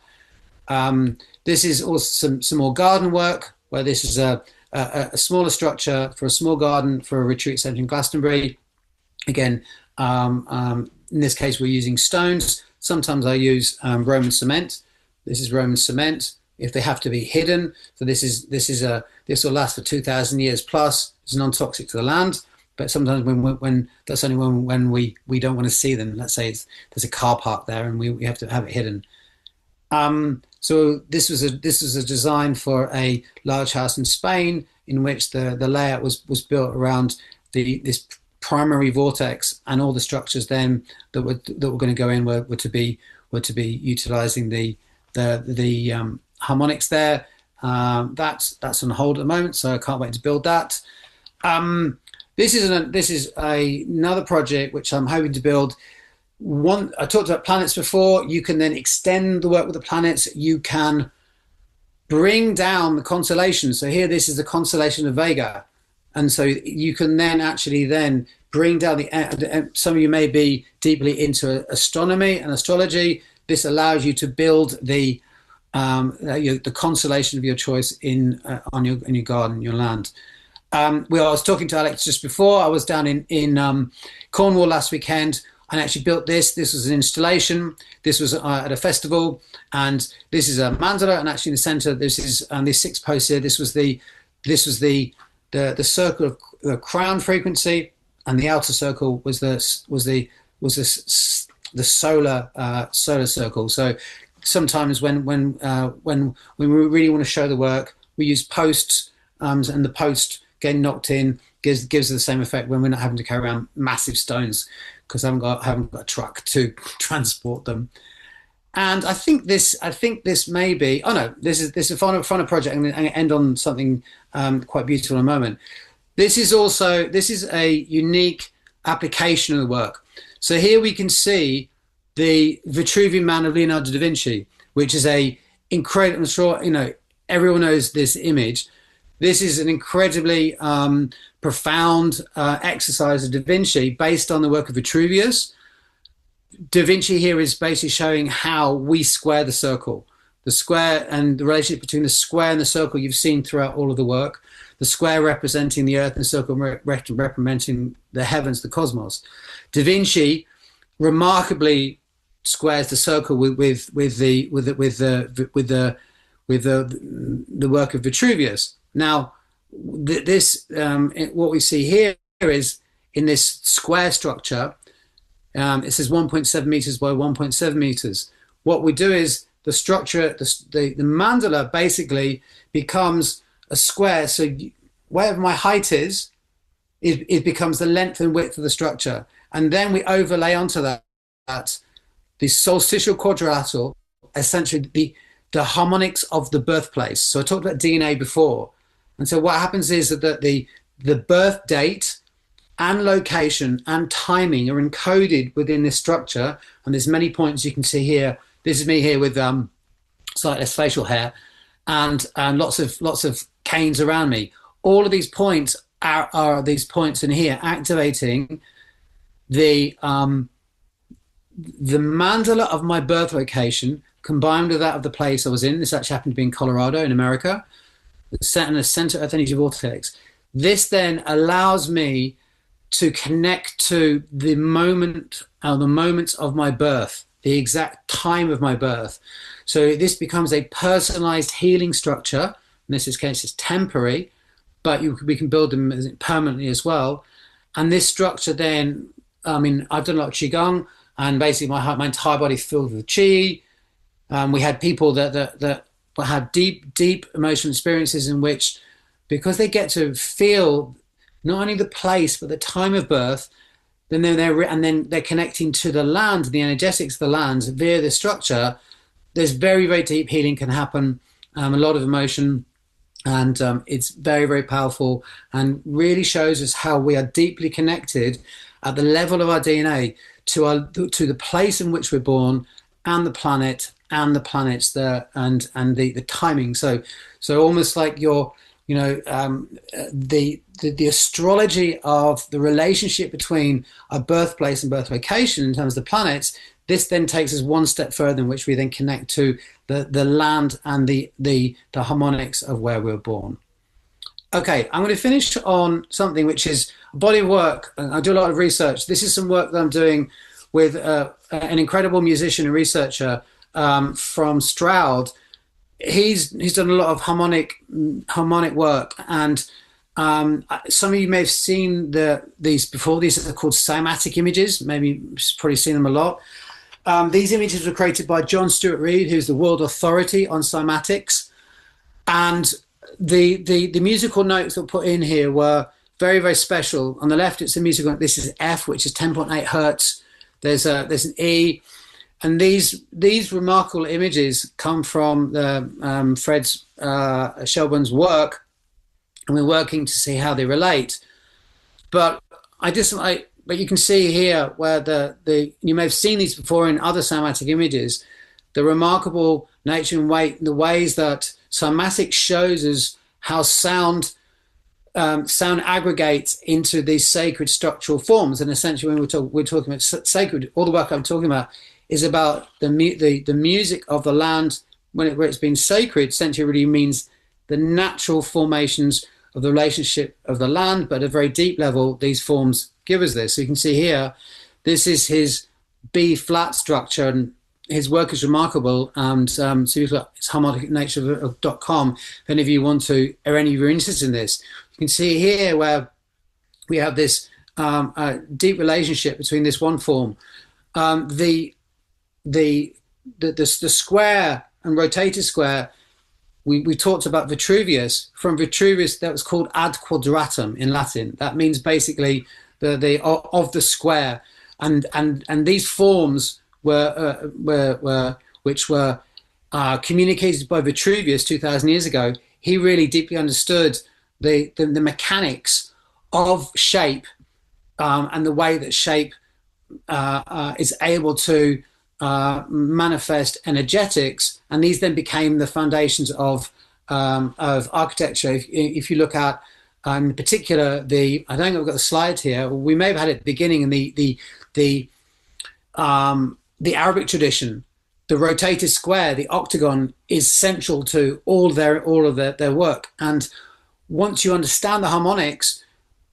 This is also some more garden work, where this is a smaller structure for a small garden for a retreat centre in Glastonbury. Again, in this case we're using stones. Sometimes I use Roman cement. This is Roman cement if they have to be hidden. So this will last for 2,000 years plus. It's non-toxic to the land, but sometimes when that's only when we don't want to see them. Let's say there's a car park there and we have to have it hidden. So this was a design for a large house in Spain, in which the layout was built around this primary vortex, and all the structures then that were going to go in were to be utilizing the harmonics there. That's on hold at the moment, so I can't wait to build that. This is another project which I'm hoping to build. I talked about planets before. You can then extend the work with the planets. You can bring down the constellations. So here, this is the constellation of Vega, and so you can then actually bring down some of you may be deeply into astronomy and astrology. This allows you to build the constellation of your choice in your garden, your land. I was talking to Alex just before. I was down in Cornwall last weekend and actually built this. This was an installation. This was at a festival, and this is a mandala. And actually in the center, this is these 6 posts here. This was the circle of the crown frequency, and the outer circle was the solar circle. So sometimes when we really want to show the work, we use posts, and the post getting knocked in gives the same effect when we're not having to carry around massive stones, because I haven't got a truck to transport them. And I think this may be. Oh no, this is a final project. I'm going to end on something quite beautiful in a moment. This is a unique application of the work. So here we can see the Vitruvian Man of Leonardo da Vinci, which is a incredible, everyone knows this image. This is an incredibly profound exercise of Da Vinci based on the work of Vitruvius. Da Vinci here is basically showing how we square the circle. The square and the relationship between the square and the circle you've seen throughout all of the work. The square representing the earth and the circle representing the heavens, the cosmos. Da Vinci remarkably squares the circle with the work of Vitruvius. Now, what we see here is in this square structure. It says 1.7 meters by 1.7 meters. What we do is the structure, the mandala basically becomes a square. So wherever my height is, it becomes the length and width of the structure. And then we overlay onto that the solstitial quadrilateral, essentially the harmonics of the birthplace. So I talked about DNA before. And so what happens is that the birth date and location and timing are encoded within this structure. And there's many points you can see here. This is me here with slightly less facial hair and lots of canes around me. All of these points are these points in here activating the mandala of my birth location combined with that of the place I was in. This actually happened to be in Colorado in America, set in a center earth energy vortex. This then allows me to connect to the moment, the moments of my birth, the exact time of my birth. So this becomes a personalized healing structure. In this case, it's temporary, but we can build them permanently as well. And this structure then, I mean, I've done a lot of Qigong, and basically my entire body filled with Qi. We had people that had deep emotional experiences in which, because they get to feel not only the place but the time of birth, then they're connecting to the land, the energetics of the land via the structure. There's very, very deep healing can happen, a lot of emotion, and it's very, very powerful and really shows us how we are deeply connected at the level of our DNA to the place in which we're born and the planet and the planets there and the timing. So almost like the astrology of the relationship between our birthplace and birth location in terms of the planets. This then takes us one step further, in which we then connect to the land and the harmonics of where we were born. Okay, I'm going to finish on something which is a body of work. I do a lot of research. This is some work that I'm doing with an incredible musician and researcher from Stroud. He's done a lot of harmonic work, and some of you may have seen these before. These are called cymatic images. Maybe you've probably seen them a lot. These images were created by John Stuart Reid, who's the world authority on cymatics, and the musical notes that were put in here were very, very special. On the left, it's a musical note. This is F, which is 10.8 hertz. There's an E. And these remarkable images come from Fred Shelbourne's work, and we're working to see how they relate. But you can see here where you may have seen these before in other cymatic images, the remarkable nature and the ways that cymatic shows us how sound aggregates into these sacred structural forms. And essentially, when we're talking about sacred, all the work I'm talking about is about the music of the land where it's been sacred. Essentially, really means the natural formations of the relationship of the land, but at a very deep level, these forms give us this. So you can see here, this is his B flat structure, and his work is remarkable. And so you've got it's harmonicnature.com. If any of you want to, or any of you are interested in this, you can see here where we have this deep relationship between this one form. The square and rotated square, we talked about Vitruvius. From Vitruvius, that was called ad quadratum in Latin. That means basically of the square, and these forms which were communicated by Vitruvius 2,000 years ago. He really deeply understood the mechanics of shape and the way that shape is able to manifest energetics, and these then became the foundations of of architecture. If you look at, in particular, I don't think I've got the slide here. We may have had it at the beginning in the Arabic tradition. The rotated square, the octagon, is central to all of their work. And once you understand the harmonics,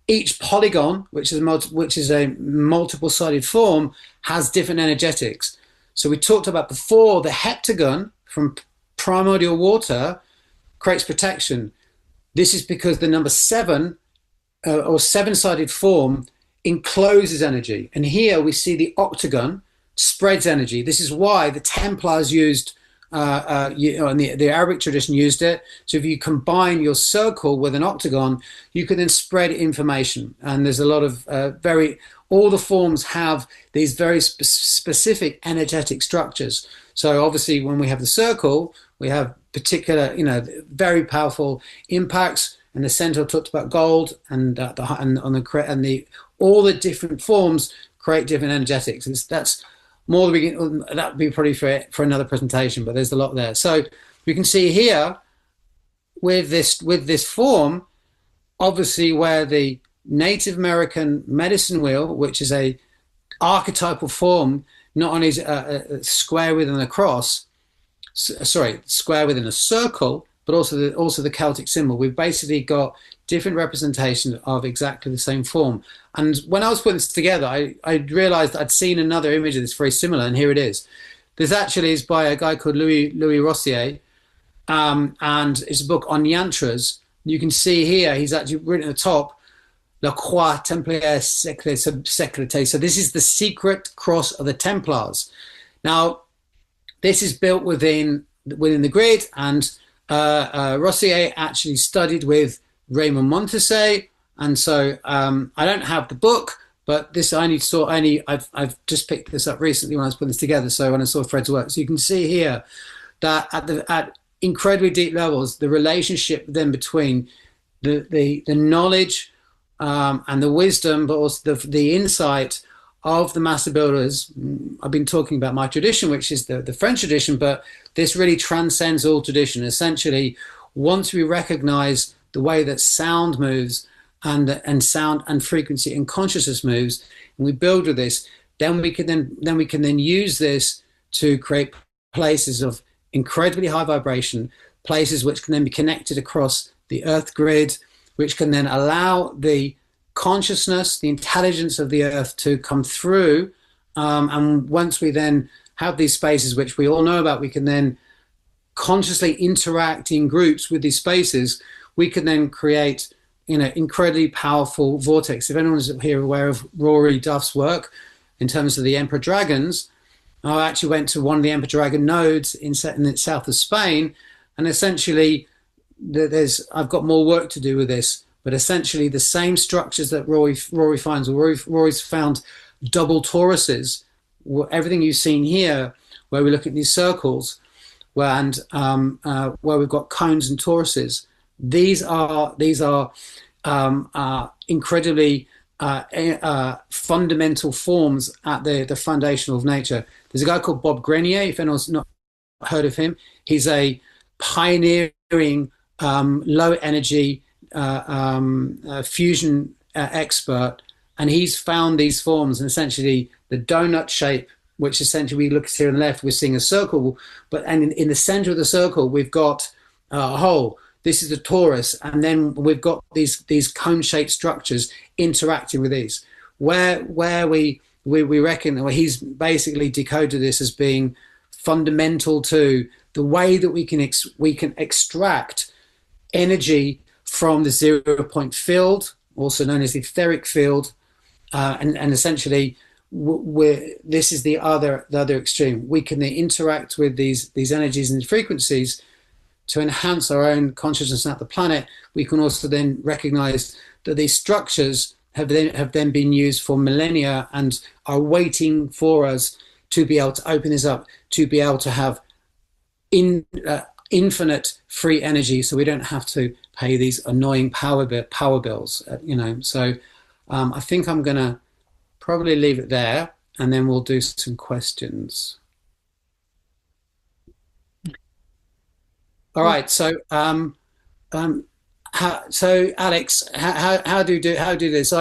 each polygon, which is a multiple-sided form, has different energetics. So we talked about before, the heptagon from primordial water creates protection. This is because the number 7 or seven-sided form encloses energy. And here we see the octagon spreads energy. This is why the Templars used, and the Arabic tradition used it. So if you combine your circle with an octagon, you can then spread information. And there's a lot of all the forms have these very specific energetic structures. So obviously when we have the circle, we have particular, very powerful impacts. In the center, I talked about gold, and all the different forms create different energetics. That's more than that'd be probably for another presentation, but there's a lot there. So we can see here with this form, obviously, where the Native American medicine wheel, which is a archetypal form, not only is a square within a cross, square within a circle, but also the Celtic symbol. We've basically got different representations of exactly the same form. And when I was putting this together, I realized I'd seen another image of this very similar, and here it is. This actually is by a guy called Louis Rossier, and it's a book on yantras. You can see here, he's actually written at the top, La Croix Templière Secrète. So this is the secret cross of the Templars. Now, this is built within the grid, and Rossier actually studied with Raymond Montesset, and so I don't have the book, but this I've just picked this up recently when I was putting this together. So when I saw Fred's work, so you can see here that at incredibly deep levels, the relationship then between the knowledge and the wisdom, but also the insight of the master builders. I've been talking about my tradition, which is the French tradition, but this really transcends all tradition. Essentially, once we recognize the way that sound moves and sound and frequency and consciousness moves, and we build with this, then we can then use this to create places of incredibly high vibration, places which can then be connected across the earth grid, which can then allow the consciousness, the intelligence of the earth to come through. And once we then have these spaces, which we all know about, we can then consciously interact in groups with these spaces. We can then create, incredibly powerful vortex. If anyone's here aware of Rory Duff's work in terms of the Emperor Dragons, I actually went to one of the Emperor Dragon nodes in the south of Spain, and essentially I've got more work to do with this, but essentially the same structures that Rory finds. Rory's found double toruses, everything you've seen here, where we look at these circles, where we've got cones and toruses. These are incredibly fundamental forms at the foundation of nature. There's a guy called Bob Grenier, if anyone's not heard of him. He's a pioneering low energy fusion expert, and he's found these forms, and essentially the donut shape, which essentially we look here on the left, we're seeing a circle, and in the center of the circle we've got a hole. This is the torus, and then we've got these cone-shaped structures interacting with these. Where we reckon, well, he's basically decoded this as being fundamental to the way that we can extract energy from the 0 point field, also known as the etheric field, and essentially this is the other extreme. We can then interact with these energies and frequencies to enhance our own consciousness at the planet. We can also then recognize that these structures have then been used for millennia and are waiting for us to be able to open this up, to be able to have infinite free energy, so we don't have to pay these annoying power bills. So I think I'm going to probably leave it there, and then we'll do some questions. All right. So, so Alex, how do this?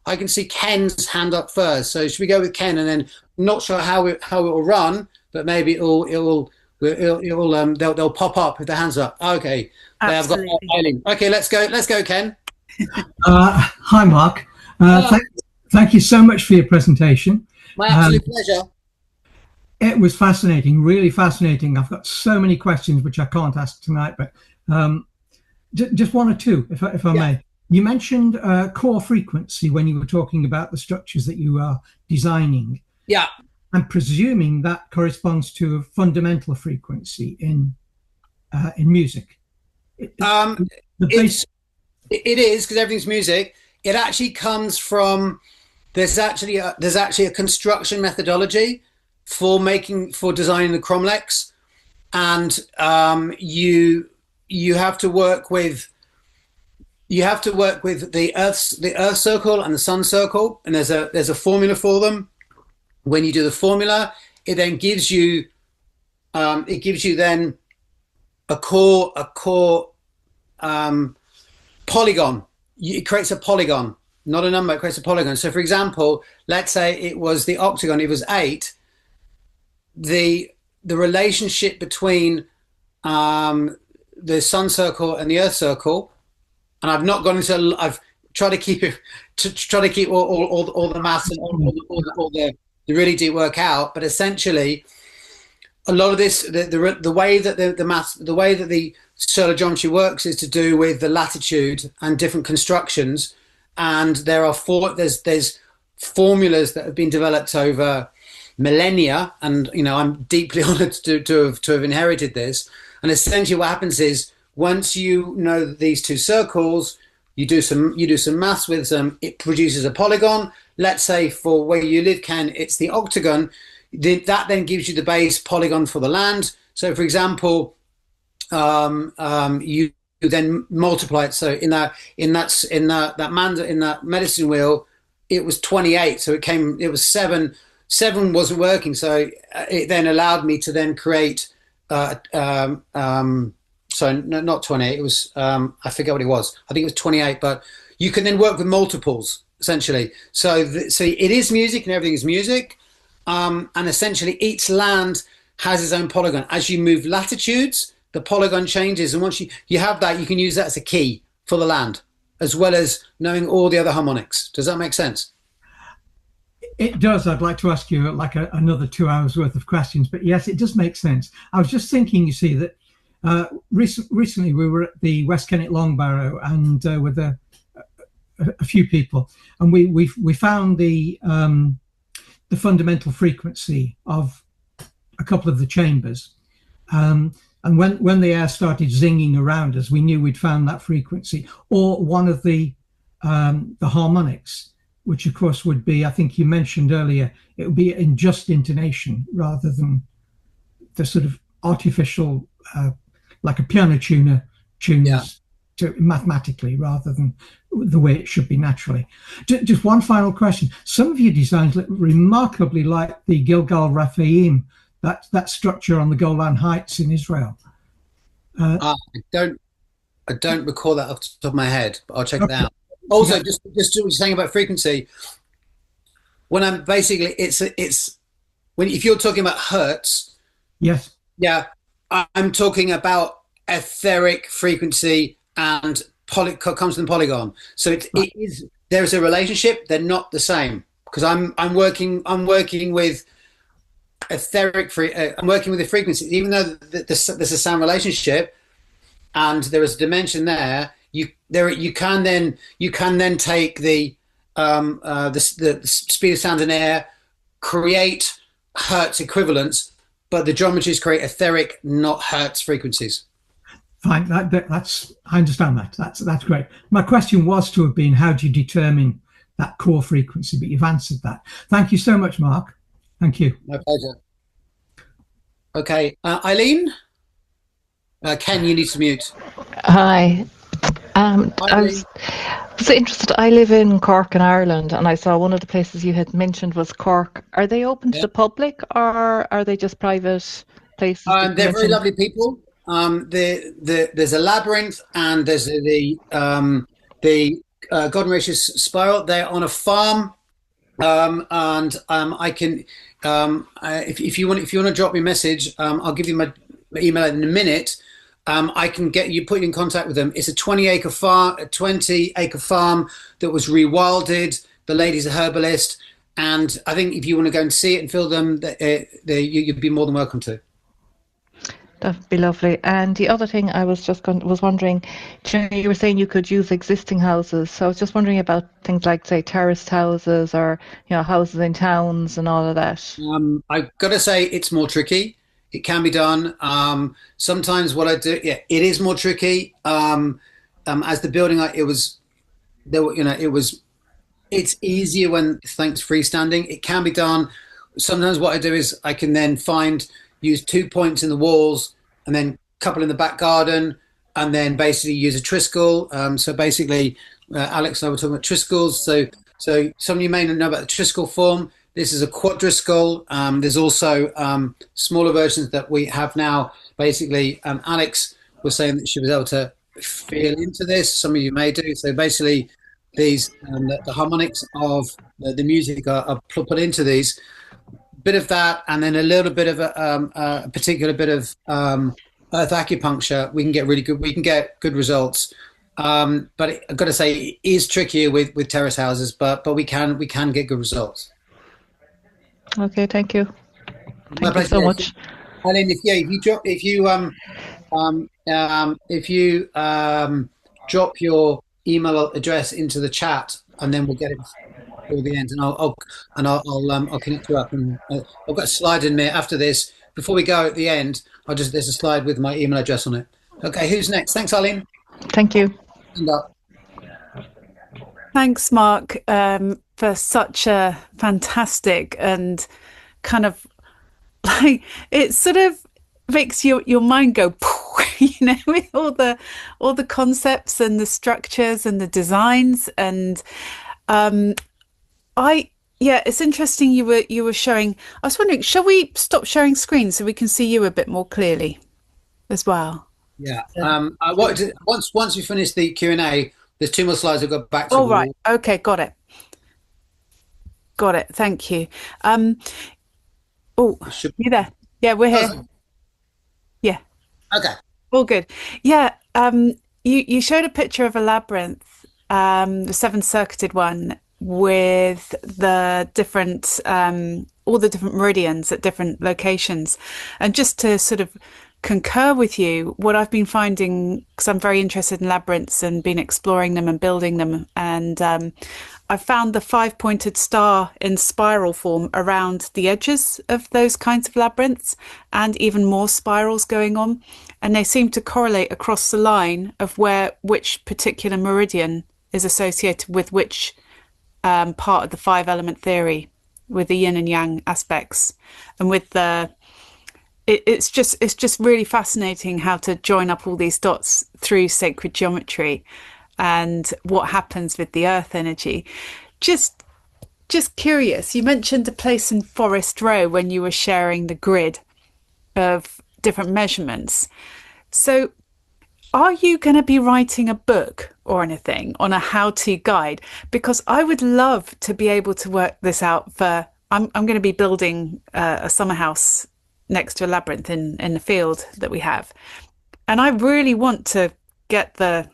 I can see Ken's hand up first. So should we go with Ken, and then I'm not sure how it will run, but maybe they'll pop up with their hands up. Okay. I've got Eileen. Okay, let's go, Ken. Hi, Mark. Thank you so much for your presentation. My absolute pleasure. It was fascinating, really fascinating. I've got so many questions which I can't ask tonight, but just one or two, if I may. You mentioned core frequency when you were talking about the structures that you are designing. Yeah. I'm presuming that corresponds to a fundamental frequency in music. It is, because everything's music. It actually comes from there's actually a construction methodology for designing the cromlechs, and you have to work with the earth circle and the sun circle, and there's a formula for them. When you do the formula, it then gives you then a core polygon. It creates a polygon, not a number. It creates a polygon. So, for example, let's say it was the octagon. It was 8. The relationship between the sun circle and the earth circle, and I've not gone into. I've tried to keep all the maths and all the really deep work out. But essentially, a lot of this, the way that the maths, the way that the solar geometry works is to do with the latitude and different constructions. And there's formulas that have been developed over millennia, and I'm deeply honored to have inherited this. And essentially what happens is, once you know these two circles, you do some maths with them, it produces a polygon. Let's say for where you live, Ken, it's the octagon. That then gives you the base polygon for the land. So for example, you then multiply it. So in that medicine wheel, it was 28. So it was 7. 7 wasn't working. So it then allowed me to then create, so not 28, it was, I forget what it was. I think it was 28, but you can then work with multiples, essentially. So it is music, and everything is music. And essentially each land has its own polygon. As you move latitudes, the polygon changes. And once you have that, you can use that as a key for the land, as well as knowing all the other harmonics. Does that make sense? It does. I'd like to ask you another 2 hours worth of questions, but yes, it does make sense. I was just thinking, you see, that recently we were at the West Kennet Long Barrow, and with a few people, and we found the fundamental frequency of a couple of the chambers, and when the air started zinging around us, we knew we'd found that frequency, or one of the harmonics, which of course would be, I think you mentioned earlier, it would be in just intonation rather than the sort of artificial, like a piano tuner tunes to mathematically, rather than the way it should be naturally. Just one final question. Some of your designs look remarkably like the Gilgal Raphaim, that structure on the Golan Heights in Israel. I don't recall that off the top of my head, but I'll check it out. Also, just what you're saying about frequency, when I'm basically, if you're talking about hertz, yes, yeah, I'm talking about etheric frequency, and comes from the polygon. So there's a relationship. They're not the same, because I'm working with etheric I'm working with the frequency, even though there's a sound relationship and there is a dimension there. You can then take the speed of sound and air, create hertz equivalents, but the geometries create etheric, not hertz frequencies. Fine, that's I understand that. That's great. My question was to have been, how do you determine that core frequency? But you've answered that. Thank you so much, Mark. Thank you. My pleasure. Okay, Eileen. Ken, you need to mute. Hi. I was interested. I live in Cork in Ireland, and I saw one of the places you had mentioned was Cork. Are they open to the public, or are they just private places? They're very lovely people. there's a labyrinth, and there's the God and Gracious spiral. They're on a farm, and I can if you want to drop me a message, I'll give you my email in a minute. I can get you put you in contact with them. It's a 20-acre farm, that was rewilded. The lady's a herbalist, and I think if you want to go and see it and feel them, you'd be more than welcome to. That'd be lovely. And the other thing I was wondering, you were saying you could use existing houses. So I was just wondering about things like, say, terraced houses, or houses in towns and all of that. I've got to say it's more tricky. It can be done. Sometimes what I do, it is more tricky. As the building, it's easier when things freestanding. It can be done. Sometimes what I do is I can then use 2 points in the walls, and then a couple in the back garden, and then basically use a triskel. So basically, Alex and I were talking about triskells. So some of you may not know about the triskel form. This is a quadriskel. There's also smaller versions that we have now. Basically, Alex was saying that she was able to feel into this. Some of you may do. So basically, these the harmonics of the music are put into these. Bit of that, and then a little bit of a particular bit of earth acupuncture. We can get really good. We can get good results. But I've got to say, it is trickier with terrace houses, but we can get good results. Okay, thank you. Thank you so much. Eileen, if you drop your email address into the chat, and then we'll get it till the end, and I'll connect you up. And I've got a slide in there after this. Before we go at the end, there's a slide with my email address on it. Okay, who's next? Thanks, Eileen. Thank you. Thanks, Mark, for such a fantastic and kind of like, it sort of makes your mind go, with all the concepts and the structures and the designs. And it's interesting you were showing. I was wondering, shall we stop sharing screen so we can see you a bit more clearly as well? Yeah. Once we finish the Q&A, there's 2 more slides I've got back to. Oh, right. Okay, got it. Thank you. You there? Yeah, we're here. Yeah. Okay. All good. Yeah. You showed a picture of a labyrinth, the 7-circuited one, with the different all the different meridians at different locations. And just to sort of concur with you, what I've been finding, because I'm very interested in labyrinths and been exploring them and building them, and I found the 5-pointed star in spiral form around the edges of those kinds of labyrinths, and even more spirals going on, and they seem to correlate across the line of which particular meridian is associated with which part of the 5-element theory, with the yin and yang aspects, and with the it's just really fascinating how to join up all these dots through sacred geometry and what happens with the earth energy. Just curious, you mentioned a place in Forest Row when you were sharing the grid of different measurements. So are you going to be writing a book or anything on a how-to guide? Because I would love to be able to work this out I'm going to be building a summer house next to a labyrinth in the field that we have. And I really want to get the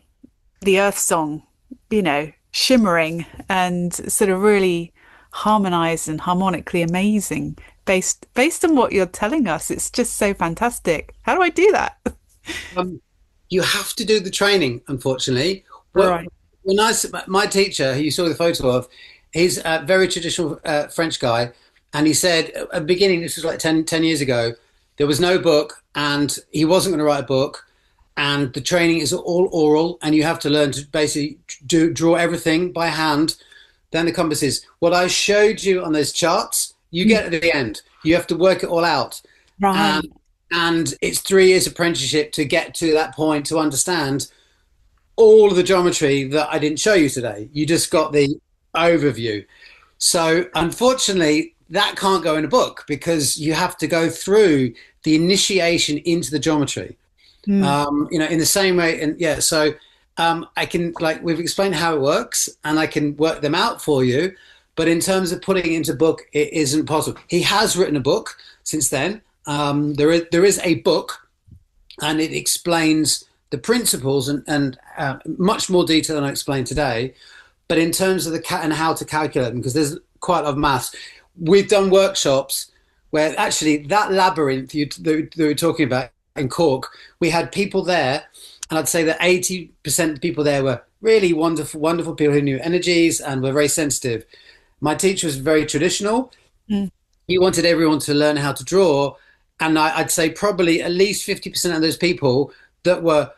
earth song, shimmering and sort of really harmonized and harmonically amazing based on what you're telling us. It's just so fantastic. How do I do that? You have to do the training, unfortunately. Right. My teacher, who you saw the photo of, he's a very traditional French guy. And he said at the beginning, this was like 10 years ago, there was no book, and he wasn't going to write a book. And the training is all oral, and you have to learn to basically draw everything by hand. Then the compasses. What I showed you on those charts, you get at the end. You have to work it all out. Right. And it's 3 years apprenticeship to get to that point to understand all of the geometry that I didn't show you today. You just got the overview. So unfortunately, that can't go in a book, because you have to go through the initiation into the geometry. In the same way. And yeah, so I can, like, we've explained how it works and I can work them out for you. But in terms of putting it into book, it isn't possible. He has written a book since then. There is a book, and it explains the principles and much more detail than I explained today. But in terms of and how to calculate them, because there's quite a lot of maths. We've done workshops where actually that labyrinth that we were talking about in Cork, we had people there, and I'd say that 80% of the people there were really wonderful, wonderful people who knew energies and were very sensitive. My teacher was very traditional. He wanted everyone to learn how to draw. And I'd say probably at least 50% of those people that were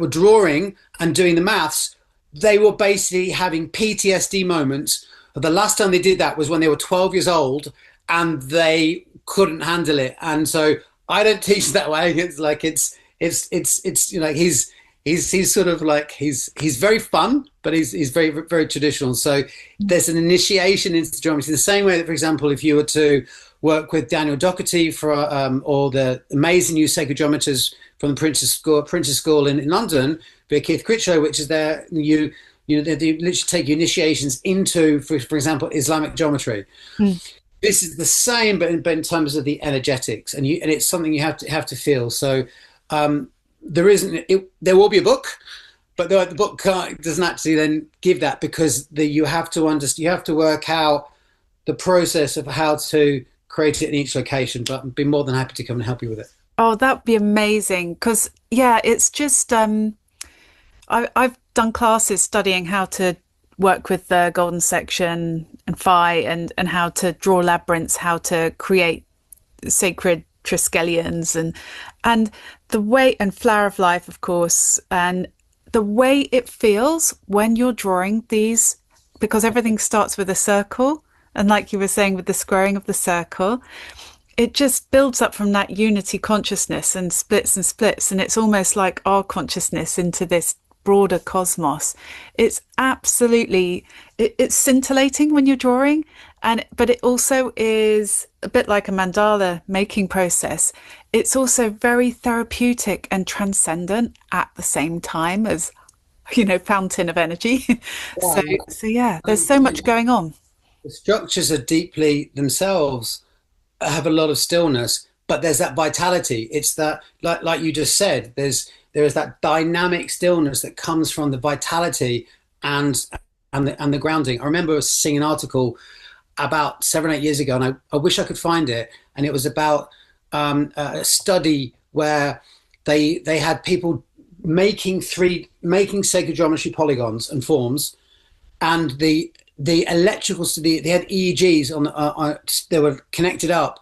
drawing and doing the maths, they were basically having PTSD moments. The last time they did that was when they were 12 years old and they couldn't handle it. And so I don't teach that way. It's like, it's he's sort of like, he's very fun, but he's very, very traditional. So there's an initiation into geometry, the same way that, for example, if you were to work with Daniel Doherty or the amazing new sacred geometers from the Prince's School in London, via Keith Critchlow, which is there, they literally take you initiations into, for example, Islamic geometry. This is the same, but in terms of the energetics, and it's something you have to feel. So there will be a book, but the book doesn't actually then give that, because you have to work out the process of how to create it in each location. But I'd be more than happy to come and help you with it. Oh, that'd be amazing. Because yeah, it's just I've done classes studying how to work with the golden section and phi, and how to draw labyrinths, how to create sacred triskelions, and the way, and flower of life, of course, and the way it feels when you're drawing these, because everything starts with a circle, and like you were saying, with the squaring of the circle, it just builds up from that unity consciousness and splits, and it's almost like our consciousness into this broader cosmos. It's absolutely, it's scintillating when you're drawing, but it also is a bit like a mandala making process. It's also very therapeutic and transcendent at the same time as, fountain of energy. Yeah. So yeah, there's so much going on. The structures are deeply themselves, have a lot of stillness, but there's that vitality. It's that, like you just said, there is that dynamic stillness that comes from the vitality and the grounding. I remember seeing an article about 7 or 8 years ago, and I wish I could find it. And it was about a study where they had people making sacred geometry polygons and forms, and the electrical, they had EEGs on they were connected up.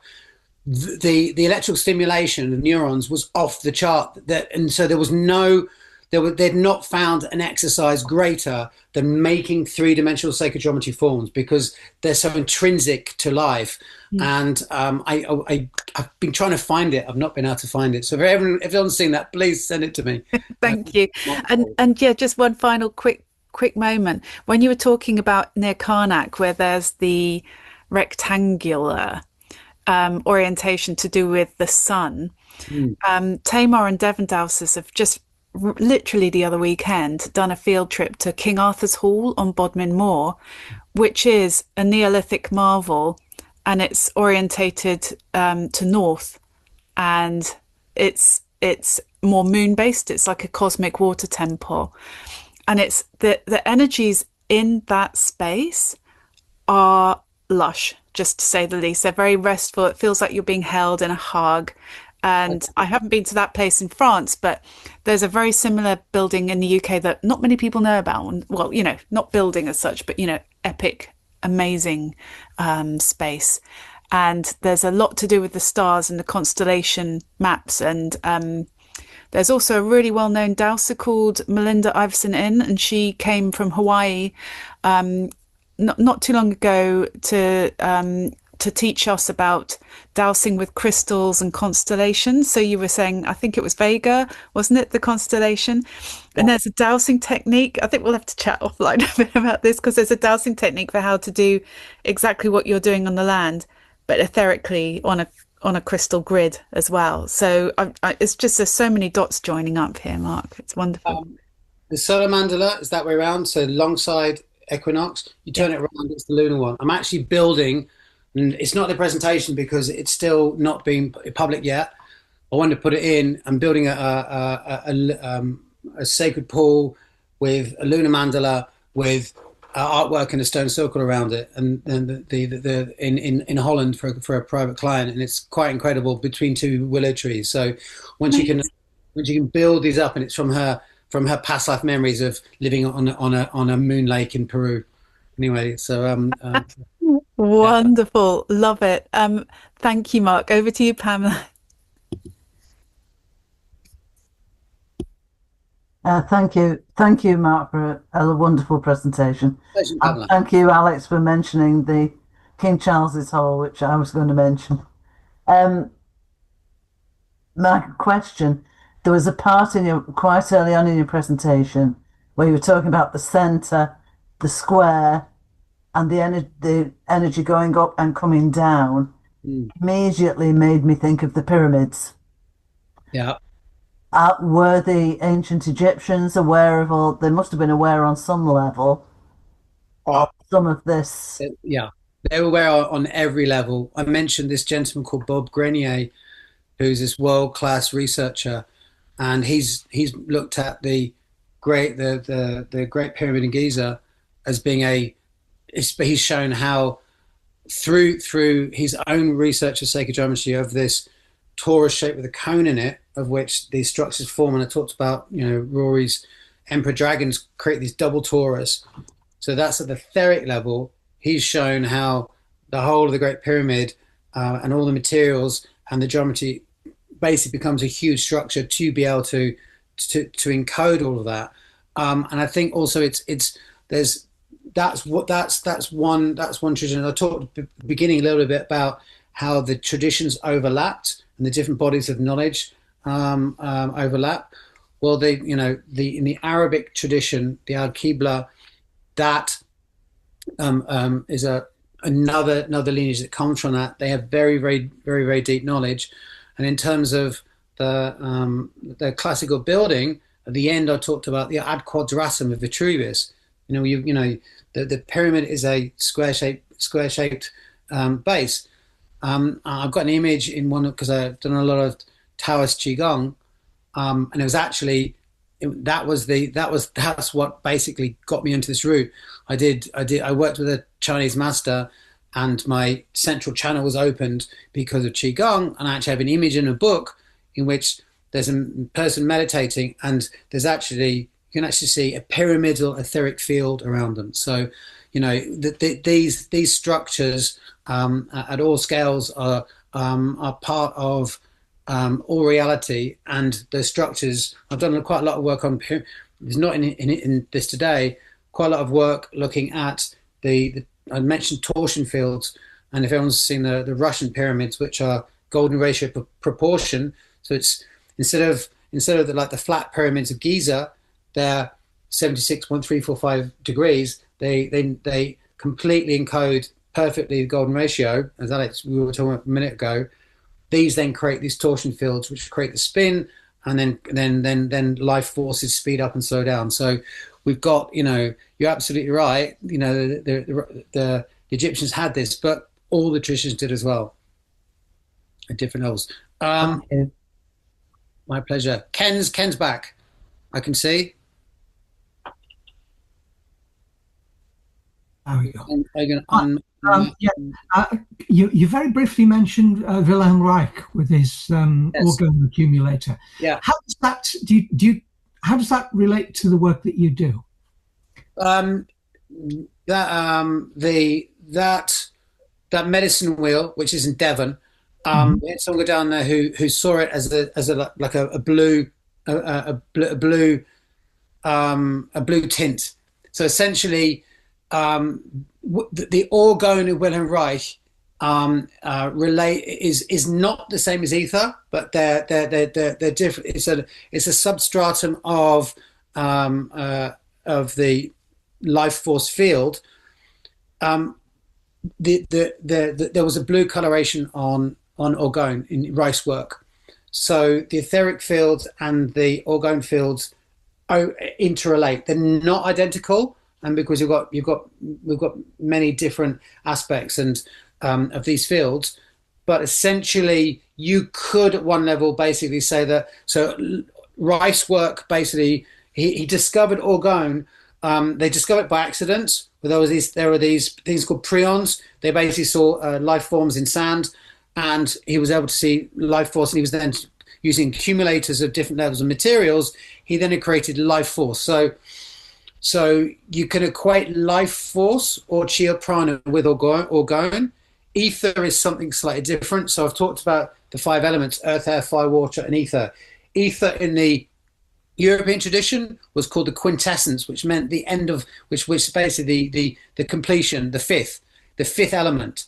The electrical stimulation of neurons was off the chart. And so they'd not found an exercise greater than making three-dimensional sacred geometry forms, because they're so intrinsic to life. And I've been trying to find it. I've not been able to find it. So if everyone's seen that, please send it to me. Thank you. And yeah, just one final quick moment. When you were talking about near Karnak, where there's the rectangular orientation to do with the sun, Tamar and Devon Dowsers have just literally the other weekend done a field trip to King Arthur's Hall on Bodmin Moor, which is a Neolithic marvel, and it's orientated to north, and it's more moon based. It's like a cosmic water temple, and it's the energies in that space are lush, just to say the least. They're very restful. It feels like you're being held in a hug. And I haven't been to that place in France, but there's a very similar building in the UK that not many people know about. Well, not building as such, but, epic, amazing space. And there's a lot to do with the stars and the constellation maps. And there's also a really well-known dowser called Melinda Iverson Inn, and she came from Hawaii not too long ago to teach us about dowsing with crystals and constellations. So you were saying, I think it was Vega, wasn't it, the constellation? And there's a dowsing technique. I think we'll have to chat offline a bit about this, because there's a dowsing technique for how to do exactly what you're doing on the land, but etherically on on a crystal grid as well. So it's just there's so many dots joining up here, Mark. It's wonderful. The solar mandala is that way around. So alongside equinox, you turn it around, it's the lunar one. I'm actually building, and it's not the presentation because it's still not been public yet. I wanted to put it in. I'm building a sacred pool with a lunar mandala with artwork and a stone circle around it, and in Holland for a private client, and it's quite incredible between two willow trees. So once you can build these up, and it's from her past life memories of living on a moon lake in Peru. Anyway, so wonderful, love it. Thank you, Mark. Over to you, Pamela. Thank you, Mark, for a wonderful presentation. Pamela. Thank you, Alex, for mentioning the King Charles's Hall, which I was going to mention. My question: there was a part quite early on in your presentation where you were talking about the centre, the square, and the energy going up and coming down. Immediately made me think of the pyramids. Yeah. Were the ancient Egyptians aware of all? They must have been aware on some level of some of this. Yeah, they were aware on every level. I mentioned this gentleman called Bob Grenier, who's this world-class researcher, and he's looked at the Great Pyramid in Giza as being he's shown how through his own research of sacred geometry of this torus shape with a cone in it, of which these structures form. And I talked about, Rory's emperor dragons create these double torus. So that's at the etheric level. He's shown how the whole of the Great Pyramid and all the materials and the geometry basically becomes a huge structure to be able to encode all of that. And I think also that's one tradition. I talked at the beginning a little bit about how the traditions overlapped and the different bodies of knowledge overlap. Well, in the Arabic tradition, the Al-Qibla, that is another lineage that comes from that. They have very, very, very, very deep knowledge. And in terms of the classical building, at the end I talked about the ad quadratum of Vitruvius. The pyramid is a square-shaped base. I've got an image in one because I've done a lot of Taoist Qigong, and it was actually that's what basically got me into this route. I worked with a Chinese master, and my central channel was opened because of Qigong, and I actually have an image in a book in which there's a person meditating, and you can actually see a pyramidal etheric field around them. So, these structures at all scales are part of all reality, and the structures. I've done quite a lot of work on. There's not in this today. Quite a lot of work looking at I mentioned torsion fields, and if everyone's seen the Russian pyramids, which are golden ratio proportion, so it's instead of the flat pyramids of Giza, they're 76.345 degrees. They completely encode perfectly the golden ratio, as Alex we were talking about a minute ago. These then create these torsion fields, which create the spin, and then life forces speed up and slow down. So we've got, you're absolutely right. The Egyptians had this, but all the traditions did as well at different levels. My pleasure. Ken's back. I can see. There we go. You very briefly mentioned Wilhelm Reich with his organ accumulator. Yeah. How does that how does that relate to the work that you do? That medicine wheel, which is in Devon, we had someone go down there who saw it as a blue tint. So essentially, the orgone of Wilhelm Reich is not the same as ether, but they're different. It's a substratum of the life force field. There was a blue coloration on on orgone in rice work. So the etheric fields and the orgone fields interrelate. They're not identical, and because we've got many different aspects and of these fields, but essentially you could at one level basically say that. So rice work basically, he discovered orgone. They discovered it by accident. There were these things called prions. They basically saw life forms in sand, and he was able to see life force. And he was then using accumulators of different levels of materials. He then created life force. So you can equate life force or Chiya Prana with orgone. Ether is something slightly different. So I've talked about the 5 elements: earth, air, fire, water, and ether. Ether in the European tradition was called the quintessence, which meant the end of which basically the completion, the fifth element.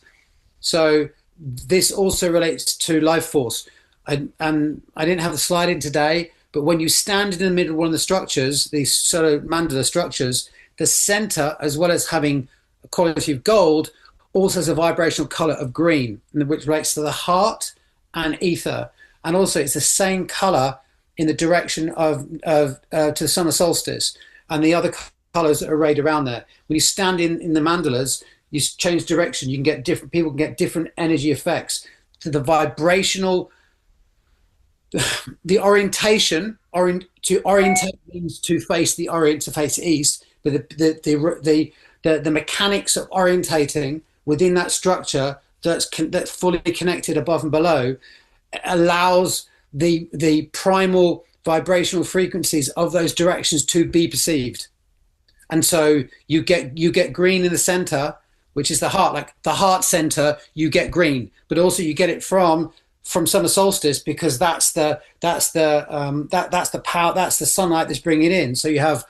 So this also relates to life force. I didn't have the slide in today, but when you stand in the middle of one of the structures, these sort of mandala structures, the center, as well as having a quality of gold, also has a vibrational color of green, which relates to the heart and ether. And also it's the same color in the direction of to the summer solstice and the other colors that are arrayed around there. When you stand in the mandalas, you change direction, you can get different, people can get different energy effects. To the vibrational, the orientation, to orientate means to face the orient, to face east, but the mechanics of orientating within that structure that's fully connected above and below allows the primal vibrational frequencies of those directions to be perceived. And so you get green in the center, which is the heart, like the heart center, you get green, but also you get it from summer solstice, because that's the power, that's the sunlight that's bringing it in. So you have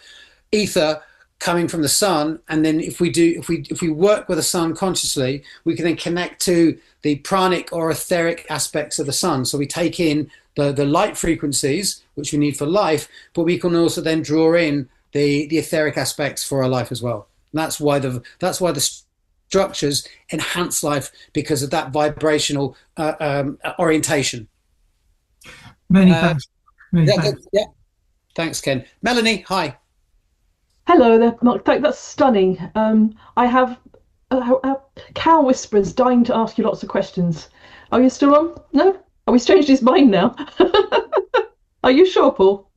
ether coming from the sun, and then if we work with the sun consciously, we can then connect to the pranic or etheric aspects of the sun. So we take in the light frequencies, which we need for life, but we can also then draw in the etheric aspects for our life as well. And that's why the structures enhance life, because of that vibrational orientation. Many thanks. Thanks. Yeah. Thanks, Ken. Melanie, hi. Hello there, Mark. That's stunning. I have cow whisperers dying to ask you lots of questions. Are you still on? No? Are we changed his mind now? Are you sure, Paul?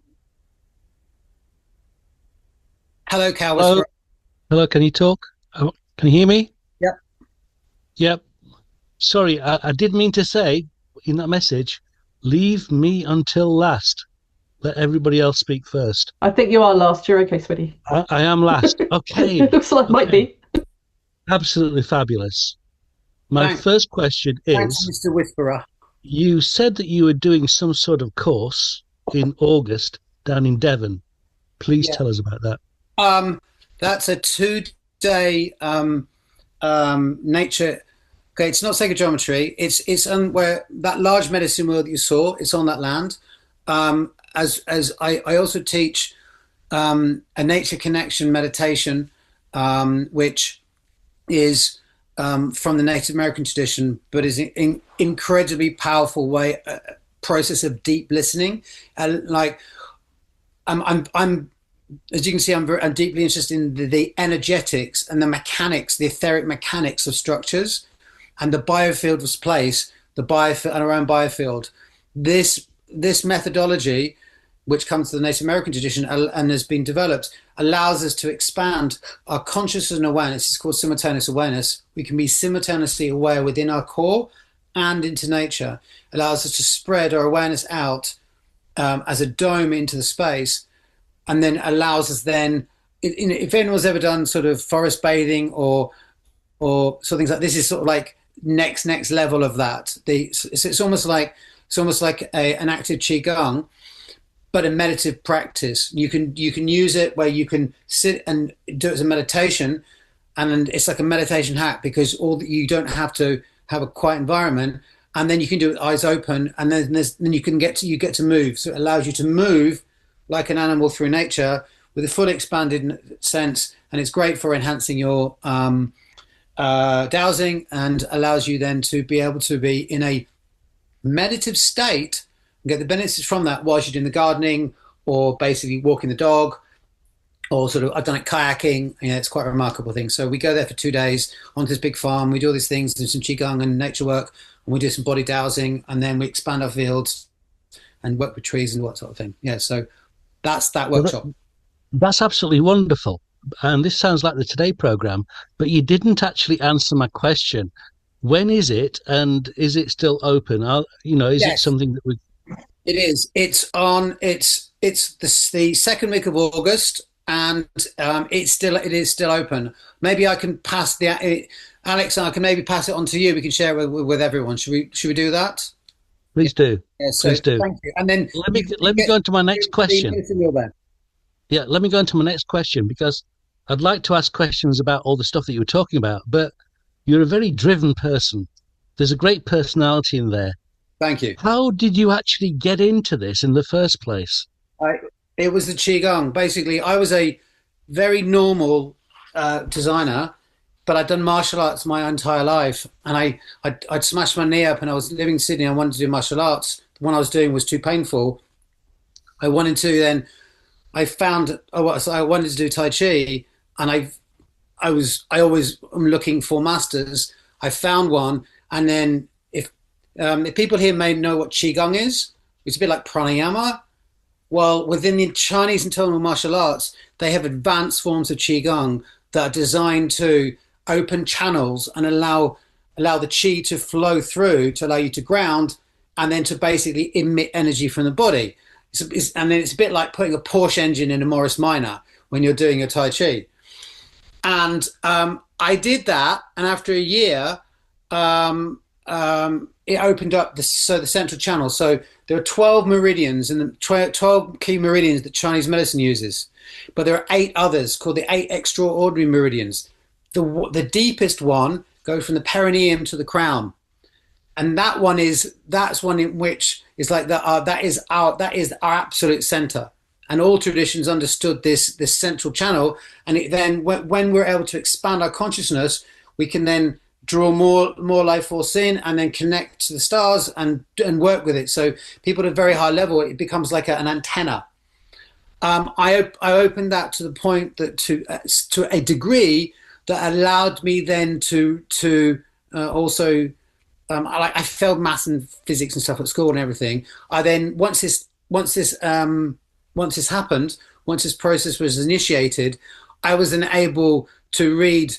Hello, cow whisperer. Hello, can you talk? Can you hear me? Yep. Yep. Sorry, I did mean to say in that message, leave me until last. Let everybody else speak first. I think you are last. You're okay, sweetie. I am last. Okay. It looks like might be. Absolutely fabulous. My first question Thanks, is, Mr. Whisperer. You said that you were doing some sort of course in August down in Devon. Please tell us about that. That's a 2-day nature. Okay, it's not sacred geometry. It's on where that large medicine wheel that you saw. It's on that land. As I also teach a nature connection meditation, which is from the Native American tradition, but is an incredibly powerful way, process of deep listening. Like I'm, as you can see, I'm deeply interested in the energetics and the mechanics, the etheric mechanics of structures, and the biofield of place, the biofield and our own biofield. This methodology, which comes to the Native American tradition and has been developed, allows us to expand our consciousness and awareness. It's called simultaneous awareness. We can be simultaneously aware within our core and into nature. It allows us to spread our awareness out as a dome into the space, and then allows us then, if anyone's ever done sort of forest bathing or sort of things like this, is sort of like next level of that. It's almost like an active qigong, but a meditative practice. You can use it where you can sit and do it as a meditation, and it's like a meditation hack, because you don't have to have a quiet environment, and then you can do it with eyes open, and then you get to move. So it allows you to move like an animal through nature with a full expanded sense, and it's great for enhancing your dowsing, and allows you then to be able to be in a meditative state and get the benefits from that whilst you're doing the gardening or basically walking the dog, or sort of, I've done it kayaking. It's quite a remarkable thing. So we go there for 2 days onto this big farm. We do all these things, do some qigong and nature work, and we do some body dowsing, and then we expand our fields and work with trees and what sort of thing. Yeah, so that's that workshop. That's absolutely wonderful. And this sounds like the Today program, but you didn't actually answer my question. When is it, and is it still open? Is it something that we? It is. It's on. It's the second week of August, and it is still open. Maybe I can pass Alex. I can maybe pass it on to you. We can share it with everyone. Should we do that? Please do. Yeah, so Please do. Thank you. And then let me go into my next question. Yeah, let me go into my next question, because I'd like to ask questions about all the stuff that you were talking about, but you're a very driven person. There's a great personality in there. Thank you. How did you actually get into this in the first place? It was the qigong. Basically, I was a very normal designer, but I'd done martial arts my entire life, and I'd smashed my knee up, and I was living in Sydney. I wanted to do martial arts. The one I was doing was too painful. I wanted to then. I wanted to do Tai Chi, and I always am looking for masters. I found one, and then if people here may know what qigong is, it's a bit like pranayama. Well, within the Chinese internal martial arts, they have advanced forms of qigong that are designed to open channels and allow the qi to flow through, to allow you to ground, and then to basically emit energy from the body. And then it's a bit like putting a Porsche engine in a Morris Minor when you're doing your Tai Chi. And I did that, and after a year, it opened up the central channel. So there are 12 meridians, and 12 key meridians that Chinese medicine uses. But there are 8 others called the 8 extraordinary meridians. The deepest one goes from the perineum to the crown. And that's one in which is like that is our absolute center. And all traditions understood this central channel. And it then, when we're able to expand our consciousness, we can then draw more life force in, and then connect to the stars and work with it. So people at a very high level, it becomes like an antenna. I opened that to the point that to a degree that allowed me then to also. I failed maths and physics and stuff at school and everything. I then once this happened, once this process was initiated, I was then able to read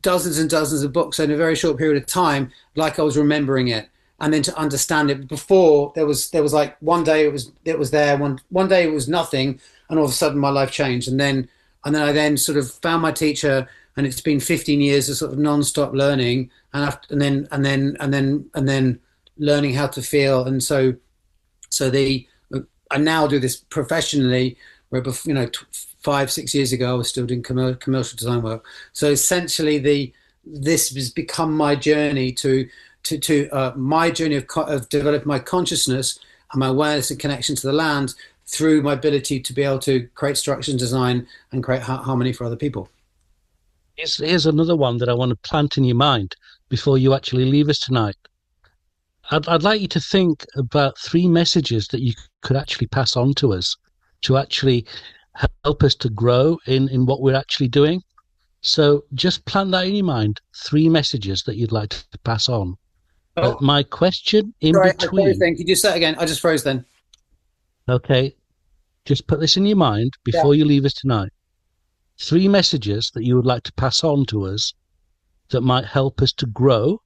dozens and dozens of books in a very short period of time, like I was remembering it, and then to understand it. Before there was like one day it was there, one day it was nothing, and all of a sudden my life changed, and then I then sort of found my teacher. And it's been 15 years of sort of non-stop learning, and then learning how to feel. And so I now do this professionally. Where 5-6 years ago I was still doing commercial design work. So essentially, this has become my journey of developing my consciousness and my awareness and connection to the land through my ability to be able to create structure and design and create harmony for other people. Here's another one that I want to plant in your mind before you actually leave us tonight. I'd like you to think about 3 messages that you could actually pass on to us to actually help us to grow in what we're actually doing. So just plant that in your mind, 3 messages that you'd like to pass on. My question in between... Could you say that again? I just froze then. Okay. Just put this in your mind before you leave us tonight. 3 messages that you would like to pass on to us that might help us to grow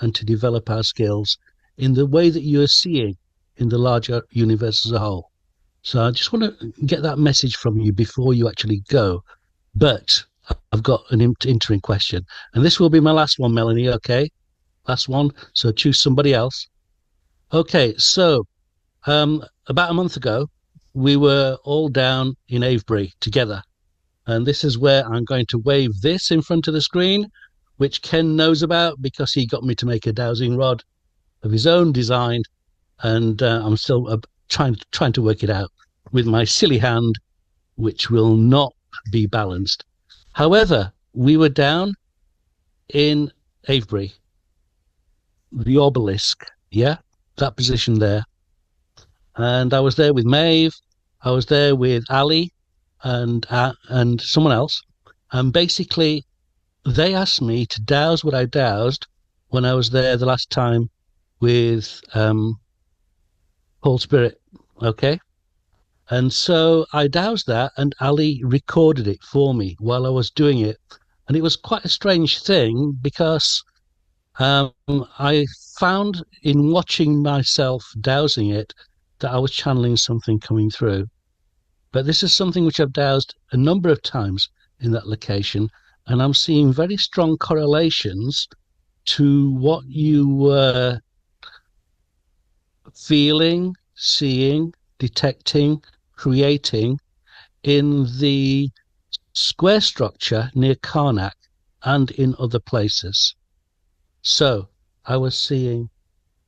and to develop our skills in the way that you're seeing in the larger universe as a whole. So I just want to get that message from you before you actually go. But I've got an interim question. And this will be my last one, Melanie, okay? Last one. So choose somebody else. Okay, so about a month ago, we were all down in Avebury together. And this is where I'm going to wave this in front of the screen, which Ken knows about because he got me to make a dowsing rod of his own design. And I'm still trying to work it out with my silly hand, which will not be balanced. However, we were down in Avebury, the obelisk, that position there. And I was there with Maeve, I was there with Ali and someone else. And basically, they asked me to douse what I doused when I was there the last time with Paul Spirit, okay? And so I doused that, and Ali recorded it for me while I was doing it. And it was quite a strange thing because I found in watching myself dowsing it that I was channeling something coming through. But this is something which I've dowsed a number of times in that location, and I'm seeing very strong correlations to what you were feeling, seeing, detecting, creating in the square structure near Karnak and in other places. So I was seeing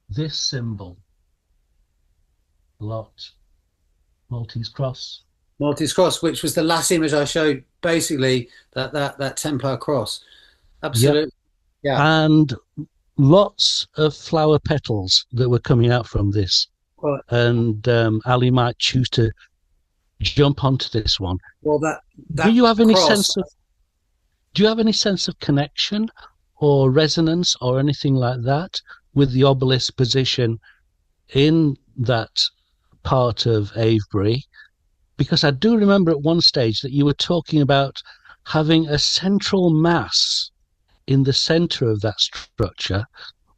this symbol, lot, Maltese cross. Maltese cross, which was the last image I showed, basically that Templar cross. Absolutely. Yep. Yeah. And lots of flower petals that were coming out from this. Well, and Ali might choose to jump onto this one. Well, that do you have any sense of connection or resonance or anything like that with the obelisk position in that part of Avebury? Because I do remember at one stage that you were talking about having a central mass in the center of that structure,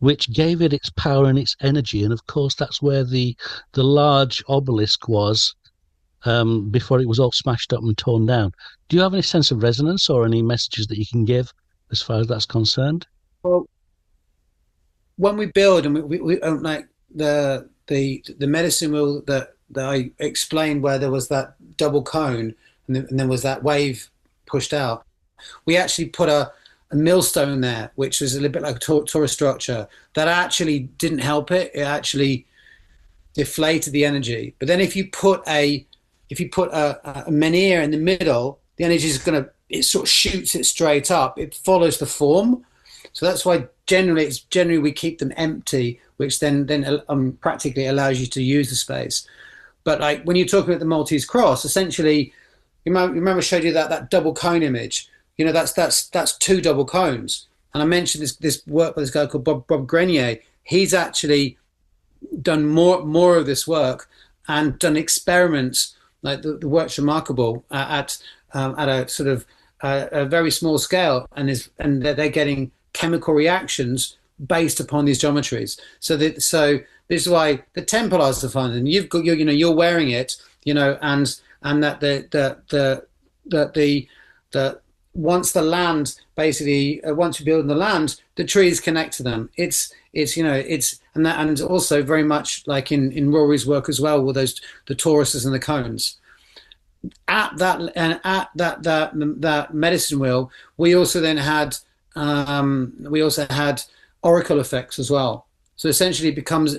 which gave it its power and its energy. And of course, that's where the large obelisk was before it was all smashed up and torn down. Do you have any sense of resonance or any messages that you can give as far as that's concerned? Well, when we build, and we like the medicine wheel that I explained, where there was that double cone and there was that wave pushed out, we actually put a millstone there, which was a little bit like a torus structure that actually didn't help it. It actually deflated the energy. But then if you put a menhir in the middle, the energy is it sort of shoots it straight up. It follows the form. So that's why generally we keep them empty, which then practically allows you to use the space. But like when you're talking about the Maltese cross, essentially, you remember I showed you that double cone image. You know, that's two double cones. And I mentioned this work by this guy called Bob Grenier. He's actually done more of this work and done experiments. Like the work's remarkable at a sort of a very small scale, and they're getting chemical reactions based upon these geometries. So this is why the Templars are fun, and you're wearing it, and that the once the land basically once you build on the land, the trees connect to them. And also very much like in Rory's work as well, with the toruses and the cones. At that medicine wheel, we also then had oracle effects as well. So essentially, it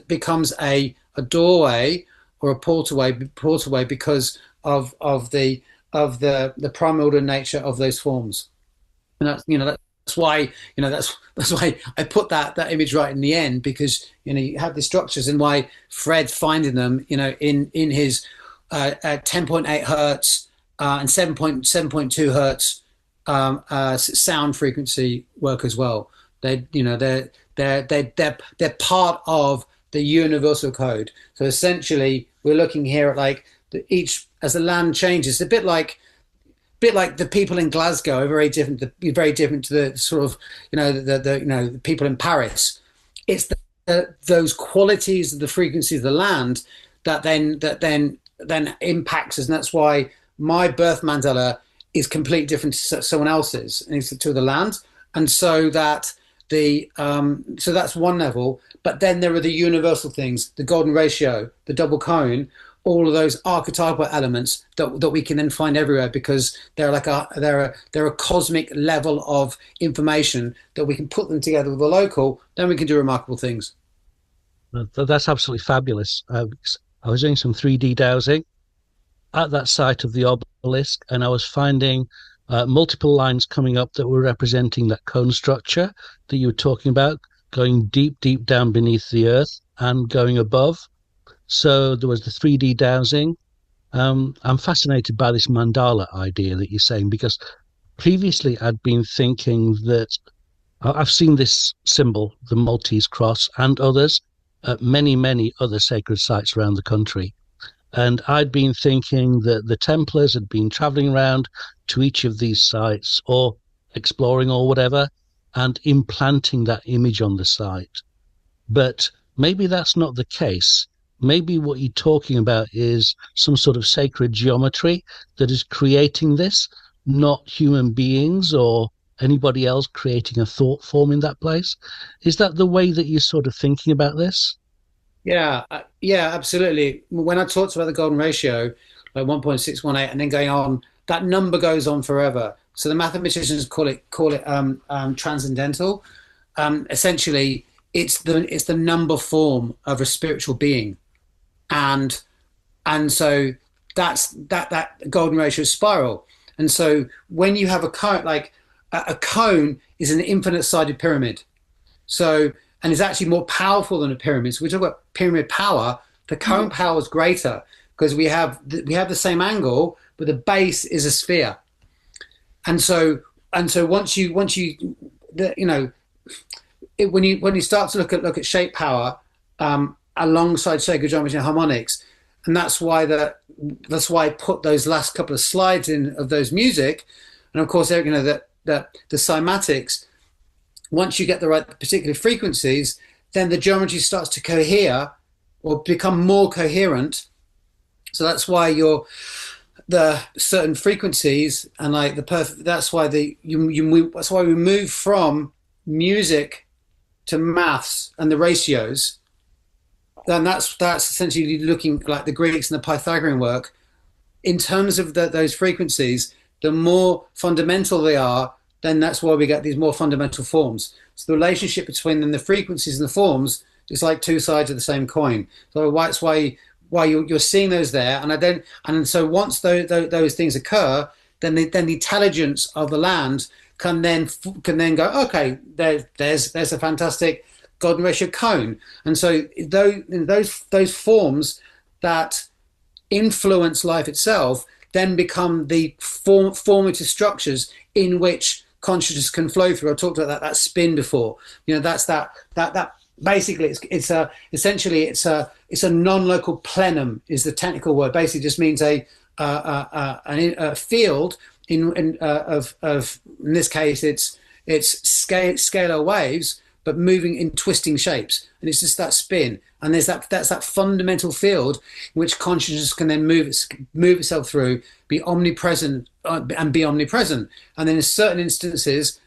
becomes a doorway or a portalway because of the primordial nature of those forms. And that's why I put that image right in the end, because you have the structures, and why Fred finding them in his 10.8 hertz and 7.2 hertz sound frequency work as well. They're part of the universal code. So essentially, we're looking here at like each as the land changes. A bit like the people in Glasgow are very different to the sort of the people in Paris. It's those qualities of the frequencies of the land that then impacts us, and that's why my birth mandala is completely different to someone else's, and it's to the land. And so that so that's one level. But then there are the universal things, the golden ratio, the double cone, all of those archetypal elements that we can then find everywhere, because they're a cosmic level of information that we can put them together with the local. Then we can do remarkable things. That's absolutely fabulous. I was doing some 3D dowsing at that site of the obelisk, and I was finding multiple lines coming up that were representing that cone structure that you were talking about, going deep, deep down beneath the earth and going above. So there was the 3D dowsing. I'm fascinated by this mandala idea that you're saying, because previously I'd been thinking that I've seen this symbol, the Maltese cross, and others at many, many other sacred sites around the country. And I'd been thinking that the Templars had been traveling around to each of these sites or exploring or whatever and implanting that image on the site. But maybe that's not the case. Maybe what you're talking about is some sort of sacred geometry that is creating this, not human beings or anybody else creating a thought form in that place. Is that the way that you're sort of thinking about this? Yeah, absolutely. When I talked about the golden ratio, like 1.618, and then going on, that number goes on forever. So the mathematicians call it transcendental. Essentially, it's the number form of a spiritual being, and so that's that golden ratio spiral. And so when you have a cone, like a cone is an infinite-sided pyramid. So, and it's actually more powerful than a pyramid. So we talk about pyramid power. The cone power is greater because we have the same angle, but the base is a sphere. And so once you when you start to look at shape power alongside sacred geometry and harmonics, and that's why I put those last couple of slides in of those music, and of course that the cymatics. Once you get the right particular frequencies, then the geometry starts to cohere or become more coherent. So that's why the certain frequencies and like the perfect. That's why that's why we move from music to maths and the ratios. And that's essentially looking like the Greeks and the Pythagorean work. In terms of those frequencies, the more fundamental they are, then that's why we get these more fundamental forms. So the relationship between them, the frequencies and the forms, is like two sides of the same coin. So that's why you're seeing those there. And so once those things occur, then the intelligence of the land can then go, okay, there's a fantastic golden ratio cone. And so those forms that influence life itself then become the formative structures in which consciousness can flow through. I talked about that spin before. That's that basically it's a non-local plenum is the technical word. Basically just means a field of in this case it's scalar waves, but moving in twisting shapes, and it's just that spin. And that's that fundamental field in which consciousness can then move itself through, be omnipresent and be omnipresent. And then in certain instances,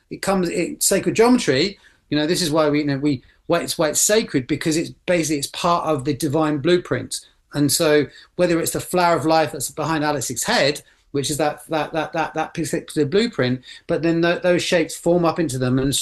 sacred geometry. This is why it's sacred, because it's part of the divine blueprint. And so whether it's the flower of life that's behind Alex's head, which is that particular blueprint, but then those shapes form up into them. And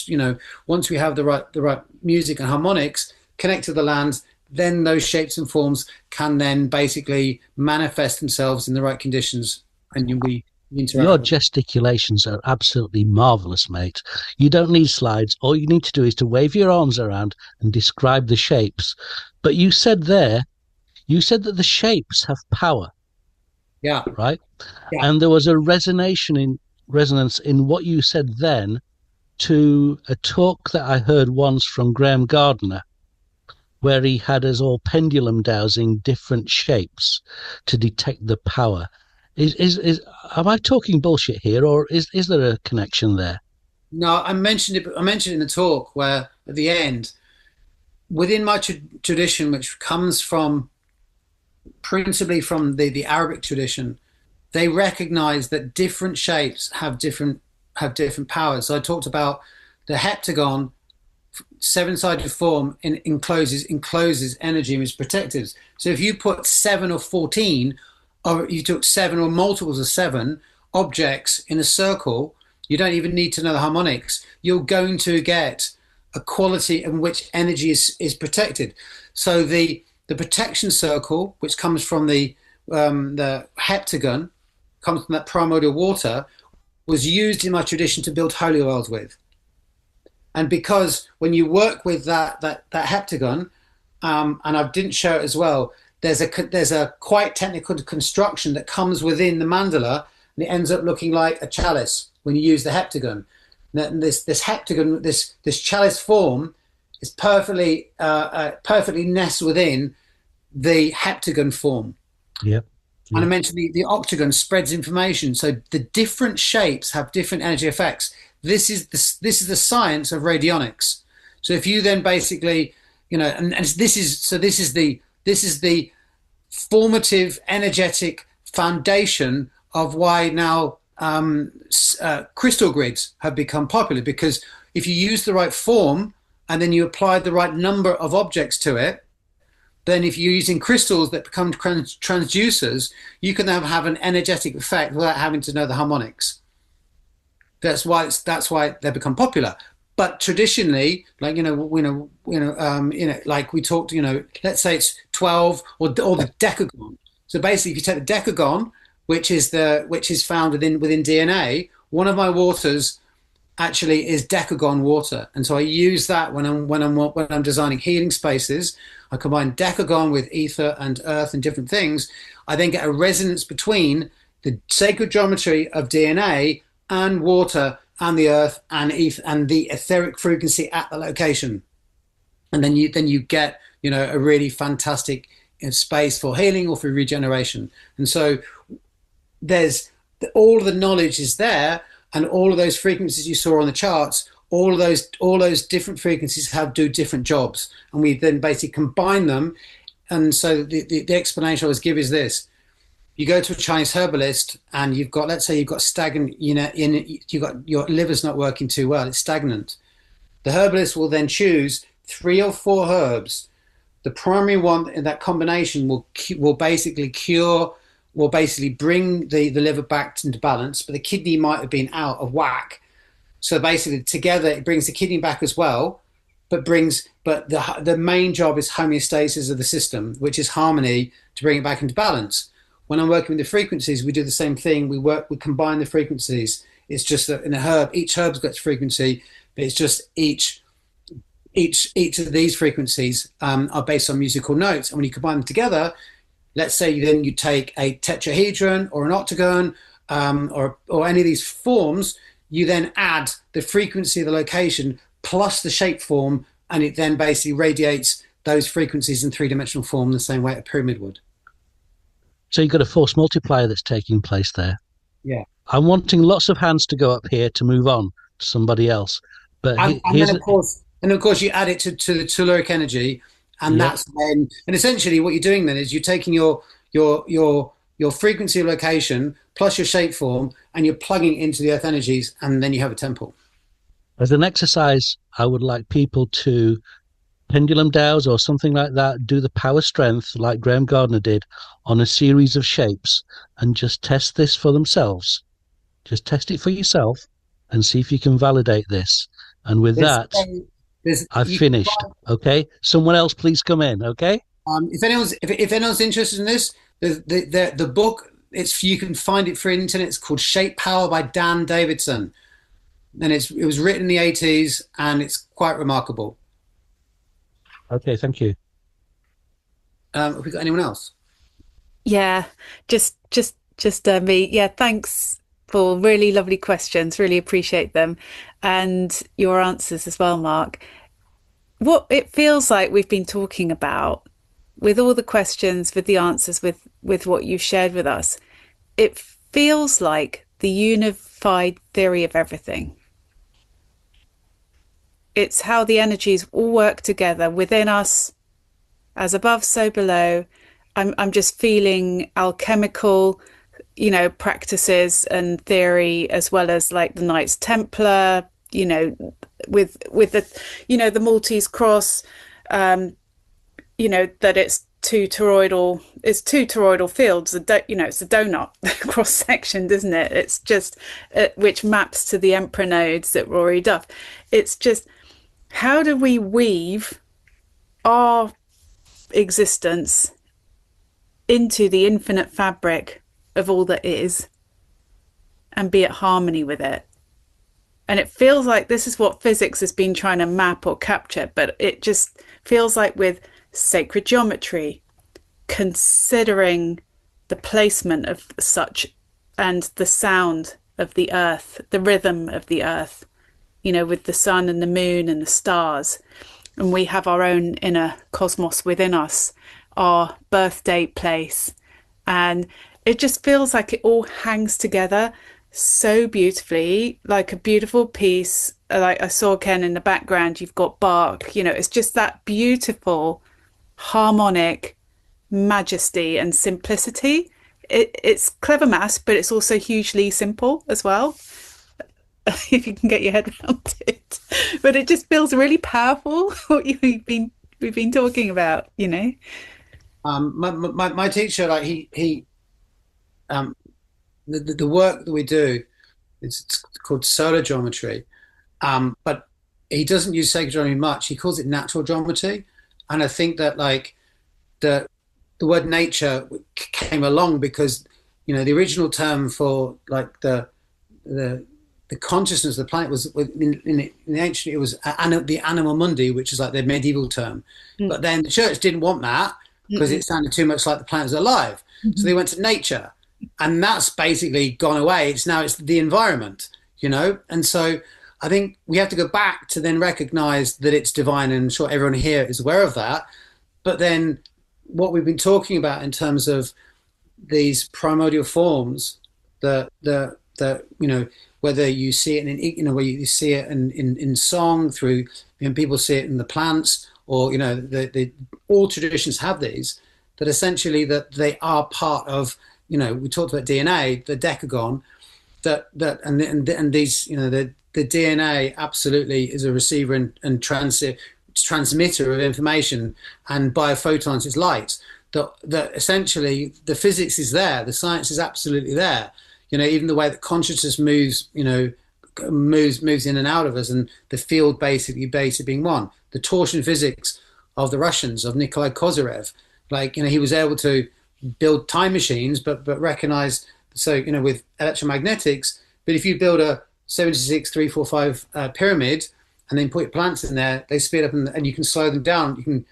once we have the right music and harmonics connect to the land, then those shapes and forms can then basically manifest themselves in the right conditions, and you'll be interacting. Your gesticulations are absolutely marvelous, mate. You don't need slides. All you need to do is to wave your arms around and describe the shapes. But you said that the shapes have power. Yeah. Right? Yeah. And there was a resonance in what you said then to a talk that I heard once from Graham Gardner, where he had us all pendulum dowsing different shapes to detect the power. Am I talking bullshit here, or is there a connection there? No, I mentioned it. I mentioned it in the talk where at the end, within my tradition, which comes principally from the Arabic tradition, they recognize that different shapes have different powers. So I talked about the heptagon, seven-sided form, encloses energy and is protective. So if you put 7 or 14, or you took 7 or multiples of 7 objects in a circle, you don't even need to know the harmonics. You're going to get a quality in which energy is protected. So the protection circle, which comes from the heptagon, comes from that primordial water, was used in my tradition to build holy oils with. And because when you work with that heptagon, and I didn't show it as well, there's a quite technical construction that comes within the mandala, and it ends up looking like a chalice when you use the heptagon. And this heptagon, this chalice form, is perfectly nestled within the heptagon form. Yep. And I mentioned the octagon spreads information, so the different shapes have different energy effects. This is the science of radionics. So if you then basically, and this is the formative energetic foundation of why now crystal grids have become popular, because if you use the right form and then you apply the right number of objects to it, then if you're using crystals that become transducers, you can have an energetic effect without having to know the harmonics. That's why they become popular. But traditionally, like like we talked, let's say it's 12 or the decagon. So basically, if you take the decagon, which is found within DNA, one of my waters actually is decagon water, and so I use that when I'm designing healing spaces. I combine decagon with ether and earth and different things. I then get a resonance between the sacred geometry of DNA and water and the earth and ether and the etheric frequency at the location, and then you get a really fantastic space for healing or for regeneration. And so there's all the knowledge is there. And all of those frequencies you saw on the charts, all those different frequencies do different jobs, and we then basically combine them. And so the explanation I always give is this: you go to a Chinese herbalist, and let's say you've got stagnant, you've got your liver's not working too well, it's stagnant. The herbalist will then choose 3 or 4 herbs. The primary one in that combination will basically bring the liver back into balance, but the kidney might have been out of whack. So basically together it brings the kidney back as well, but the main job is homeostasis of the system, which is harmony, to bring it back into balance. When I'm working with the frequencies, we do the same thing. We combine the frequencies. It's just that in a herb, each herb's got its frequency, but it's just each of these frequencies are based on musical notes. And when you combine them together, let's say you take a tetrahedron or an octagon or any of these forms, you then add the frequency of the location plus the shape form, and it then basically radiates those frequencies in 3-dimensional form the same way a pyramid would. So you've got a force multiplier that's taking place there. Yeah. I'm wanting lots of hands to go up here to move on to somebody else. But then of course you add it to the telluric energy. And that's when, and essentially what you're doing then is you're taking your frequency of location plus your shape form, and you're plugging it into the earth energies, and then you have a temple. As an exercise, I would like people to pendulum dows or something like that, do the power strength like Graham Gardner did on a series of shapes, and just test this for themselves. Just test it for yourself and see if you can validate this. And with that, I've finished. Okay, someone else, please come in. Okay. If anyone's interested in this, the book, you can find it free on the internet. It's called Shape Power by Dan Davidson, and it was written in the 80s, and it's quite remarkable. Okay, thank you. Have we got anyone else? Yeah, just me. Yeah, thanks for really lovely questions. Really appreciate them, and your answers as well, Mark. What it feels like we've been talking about, with all the questions, with the answers, with what you've shared with us, it feels like the unified theory of everything. It's how the energies all work together within us, as above, so below. I'm just feeling alchemical, practices and theory, as well as like the Knights Templar, with the, the Maltese cross, that it's two toroidal fields. It's a donut cross section, isn't it? It's just which maps to the emperor nodes that Rory Duff. It's just, how do we weave our existence into the infinite fabric of all that is, and be at harmony with it? And it feels like this is what physics has been trying to map or capture, but it just feels like with sacred geometry, considering the placement of such and the sound of the earth, the rhythm of the earth, you know, with the sun and the moon and the stars. And we have our own inner cosmos within us, our birth date place. And it just feels like it all hangs together so beautifully, like a beautiful piece. Like I saw, Ken, in the background, you've got Bach, you know, it's just that beautiful harmonic majesty and simplicity. It's clever maths, but it's also hugely simple as well, if you can get your head around it. But it just feels really powerful, what we've been talking about, you know. My teacher, like the work that we do, it's called solar geometry, but he doesn't use sacred geometry much. He calls it natural geometry, and I think that like the word nature came along because, you know, the original term for like the consciousness of the planet was in the ancient, it was the animal mundi, which is like the medieval term. But then the church didn't want that because it sounded too much like the planet was alive. So they went to nature, and that's basically gone away. It's the environment, you know. And so I think we have to go back to then recognize that it's divine, and I'm sure everyone here is aware of that. But then what we've been talking about in terms of these primordial forms, the you know, whether you see it where you see it in song, through, you know, people see it in the plants, or, you know, all traditions have these, that essentially that they are part of, you know, we talked about DNA, the decagon, and these, you know, the DNA absolutely is a receiver and transmitter of information, and biophotons is light. That essentially the physics is there, the science is absolutely there. You know, even the way that consciousness moves, you know, moves in and out of us, and the field basically being one. The torsion physics of the Russians, of Nikolai Kozyrev, like, you know, he was able to build time machines, but recognize, so, you know, with electromagnetics. But if you build a 76-345 pyramid, and then put your plants in there, they speed up, and you can slow them down. And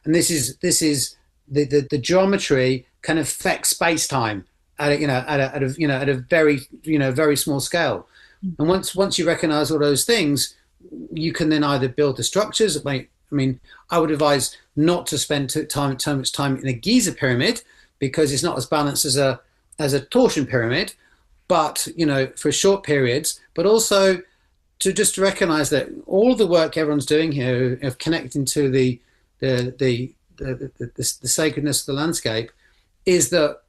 this is the geometry can affect space time at a very, you know, very small scale. And once you recognize all those things, you can then either build the structures. I mean, I would advise not to spend too much time in a Giza pyramid, because it's not as balanced as a torsion pyramid, but, you know, for short periods. But also to recognize that all the work everyone's doing here of connecting to the sacredness of the landscape is that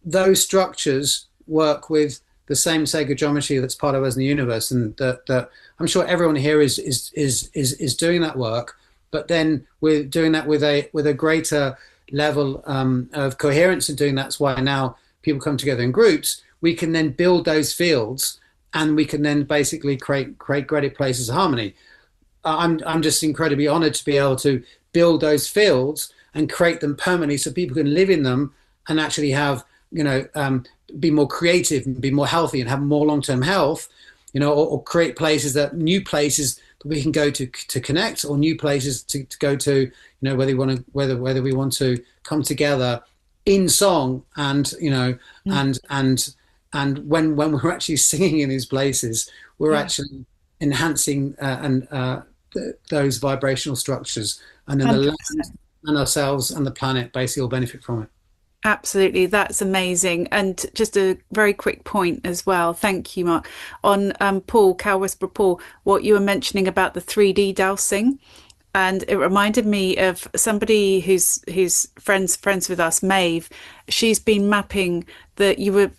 those structures work with the same sacred geometry that's part of us in the universe, and that I'm sure everyone here is doing that work. But then we're doing that with a greater level of coherence, and doing that's why now people come together in groups. We can then build those fields, and we can then basically create great places of harmony. I'm just incredibly honored to be able to build those fields and create them permanently, so people can live in them and actually have, you know, be more creative and be more healthy and have more long-term health, you know, or create new places that we can go to connect, or new places to go to, you know, whether we want to come together in song, and, you know, and when we're actually singing in these places, we're actually enhancing those vibrational structures, and then 100%. The land and ourselves and the planet basically all benefit from it. Absolutely, that's amazing. And just a very quick point as well, thank you, Mark, on Paul, Cow Whisperer Paul, what you were mentioning about the 3D dowsing. And it reminded me of somebody who's friends with us, Maeve. She's been mapping that you were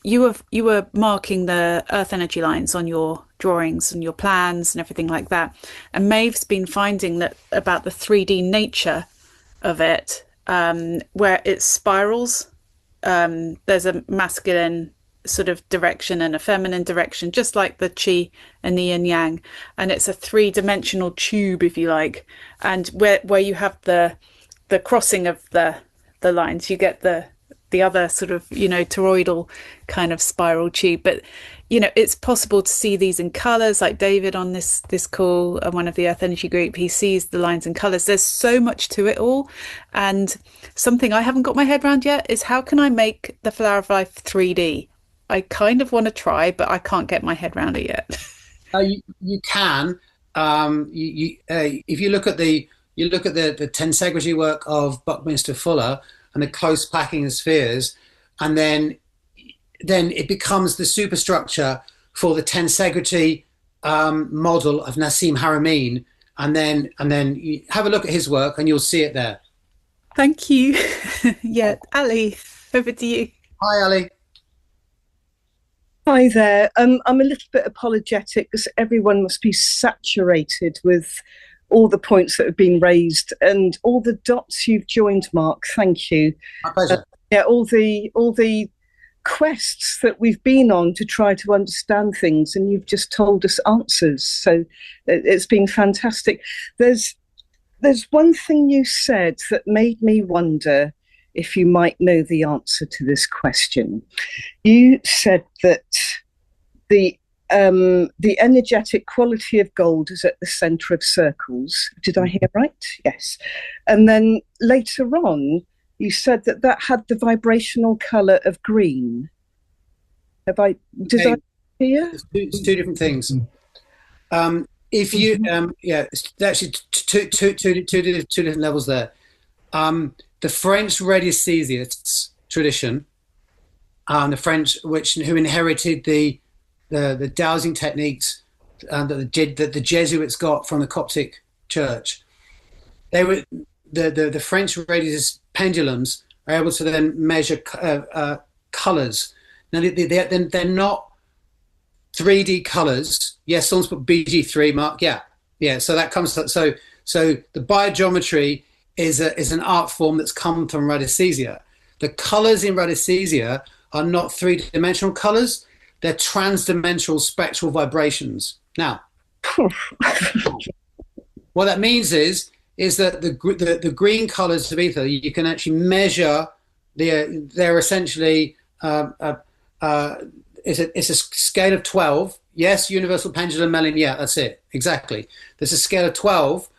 marking the earth energy lines on your drawings and your plans and everything like that. And Maeve's been finding that about the 3D nature of it, where it spirals. There's a masculine sort of direction and a feminine direction, just like the chi and the yin yang, and it's a 3-dimensional tube, if you like, and where you have the crossing of the lines, you get the the other sort of, toroidal kind of spiral tube. But, it's possible to see these in colours, like David on this call, one of the Earth Energy group, he sees the lines and colours. There's so much to it all. And something I haven't got my head around yet is, how can I make the Flower of Life 3D? I kind of want to try, but I can't get my head around it yet. You can. If you look at the 10 Segregy work of Buckminster Fuller and the close packing of spheres, and then it becomes the superstructure for the 10 Segregy model of Nassim Haramein, and then you have a look at his work and you'll see it there. Thank you. Yeah, Ali, over to you. Hi, Ali. Hi there. I'm a little bit apologetic because everyone must be saturated with all the points that have been raised and all the dots you've joined, Mark. Thank you. My pleasure. All the quests that we've been on to try to understand things, and you've just told us answers. So it's been fantastic. There's one thing you said that made me wonder if you might know the answer to this question. You said that the energetic quality of gold is at the centre of circles. Did I hear right? Yes. And then later on, you said that had the vibrational colour of green. Did I hear? It's two different things. If you, it's actually two different levels there. The French radiesthesists tradition, the French who inherited the dowsing techniques that the Jesuits got from the Coptic Church. They were the French radius pendulums are able to then measure colors. Now they're not 3D colors. Yes, someone's put BG3, Mark. Yeah. So that comes. So the biogeometry is an art form that's come from radiesthesia. The colors in radiesthesia are not three-dimensional colors. They're trans-dimensional spectral vibrations. Now, what that means is that the green colors of ether, you can actually measure. They're essentially it's a scale of 12. Yes, universal pendulum melon. Yeah, that's it. Exactly. There's a scale of 12,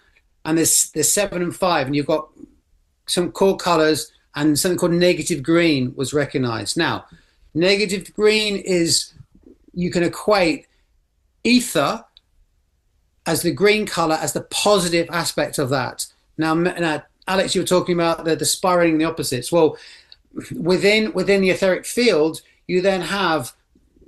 and there's 7 and 5, and you've got some core colors, and something called negative green was recognized. Now, negative green is, you can equate ether as the green color as the positive aspect of that. Now Alex, you were talking about the spiraling the opposites. Well, within the etheric field, you then have,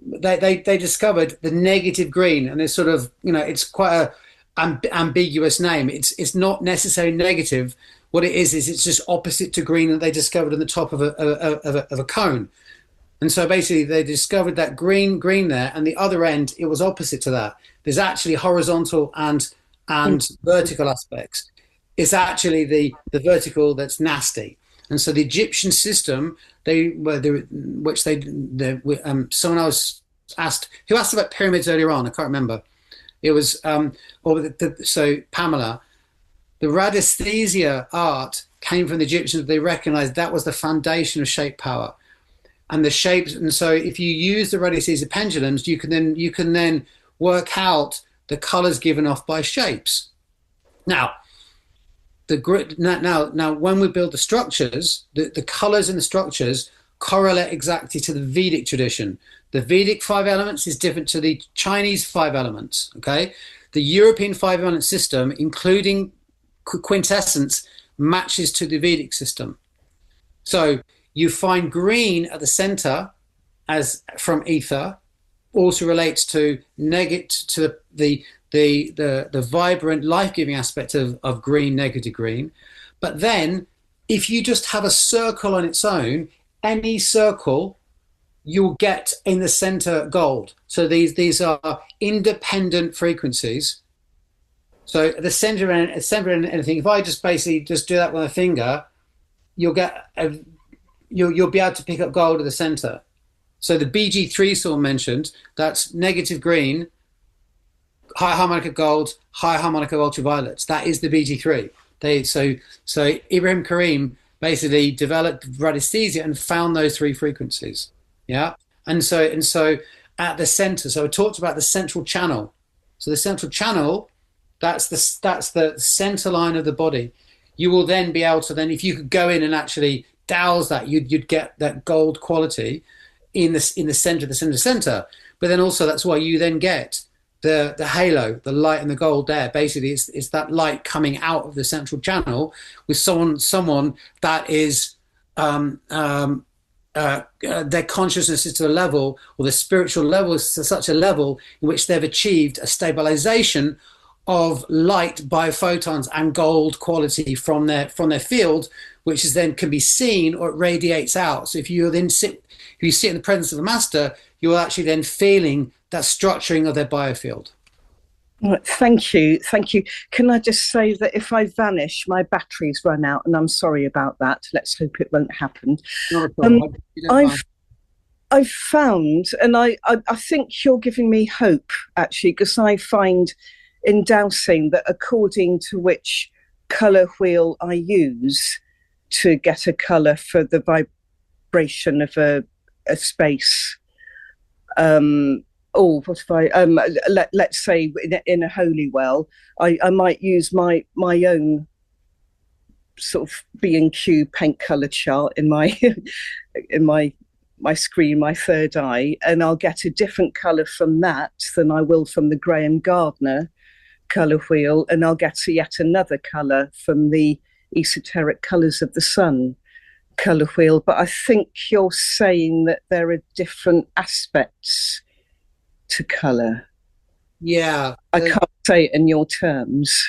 they discovered the negative green, and it's sort of, it's quite a ambiguous name. It's not necessarily negative. What it is it's just opposite to green that they discovered on the top of a cone. And so basically they discovered that green there, and the other end, it was opposite to that. There's actually horizontal and vertical aspects. It's actually the vertical that's nasty. And so the Egyptian system, someone else asked, who asked about pyramids earlier on? I can't remember. It was, so Pamela, the radiesthesia art came from the Egyptians. They recognized that was the foundation of shape power. And the shapes, and so if you use the radiesthesia pendulums, you can then work out the colors given off by shapes. Now, when we build the structures, the colors in the structures correlate exactly to the Vedic tradition. The Vedic 5 elements is different to the Chinese 5 elements. Okay, the European 5 element system, including quintessence, matches to the Vedic system. So you find green at the center as from ether, also relates to the vibrant, life-giving aspect of green, negative green. But then if you just have a circle on its own, any circle, you'll get in the center gold. So these are independent frequencies. So the center and anything, if I just basically just do that with a finger, you'll be able to pick up gold at the center. So the BG3 someone mentioned, that's negative green, high harmonica gold, high harmonica ultraviolets. That is the BG3. So Ibrahim Karim basically developed radiesthesia and found those three frequencies. Yeah. And so at the center, so I talked about the central channel. So the central channel, that's the center line of the body. You will then be able to then, if you could go in and actually douse that, you'd get that gold quality in the center. But then also that's why you then get the halo, the light and the gold there. Basically, it's that light coming out of the central channel with someone that is their consciousness is to a level, or the spiritual level is to such a level in which they've achieved a stabilization of light biophotons and gold quality from their field, which is then can be seen or it radiates out. So if you sit in the presence of the master, you're actually then feeling that structuring of their biofield. Thank you. Can I just say that if I vanish, my batteries run out, and I'm sorry about that. Let's hope it won't happen. I've found, and I think you're giving me hope, actually, because I find in dowsing that according to which colour wheel I use to get a colour for the vibration of a space, what if I let's say in a holy well, I might use my own sort of B&Q paint color chart in my in my screen, my third eye, and I'll get a different color from that than I will from the Graham Gardner color wheel, and I'll get yet another color from the esoteric colors of the sun color wheel. But I think you're saying that there are different aspects to color. Yeah, I can't say it in your terms.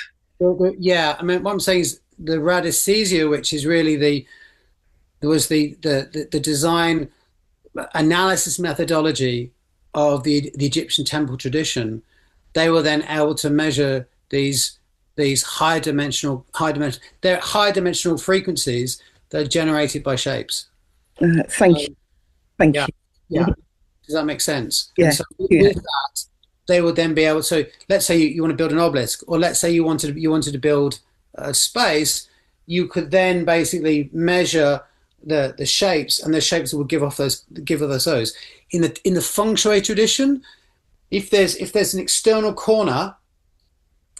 Yeah, I mean, what I'm saying is the radiesthesia, which is really the design analysis methodology of the Egyptian temple tradition. They were then able to measure these high dimensional frequencies that are generated by shapes. Thank you. Yeah. Does that make sense? Yeah. And so with that, they would then be able to. Let's say you want to build an obelisk, or let's say you wanted to build a space. You could then basically measure the shapes, and the shapes will give off those. In the feng shui tradition, if there's an external corner,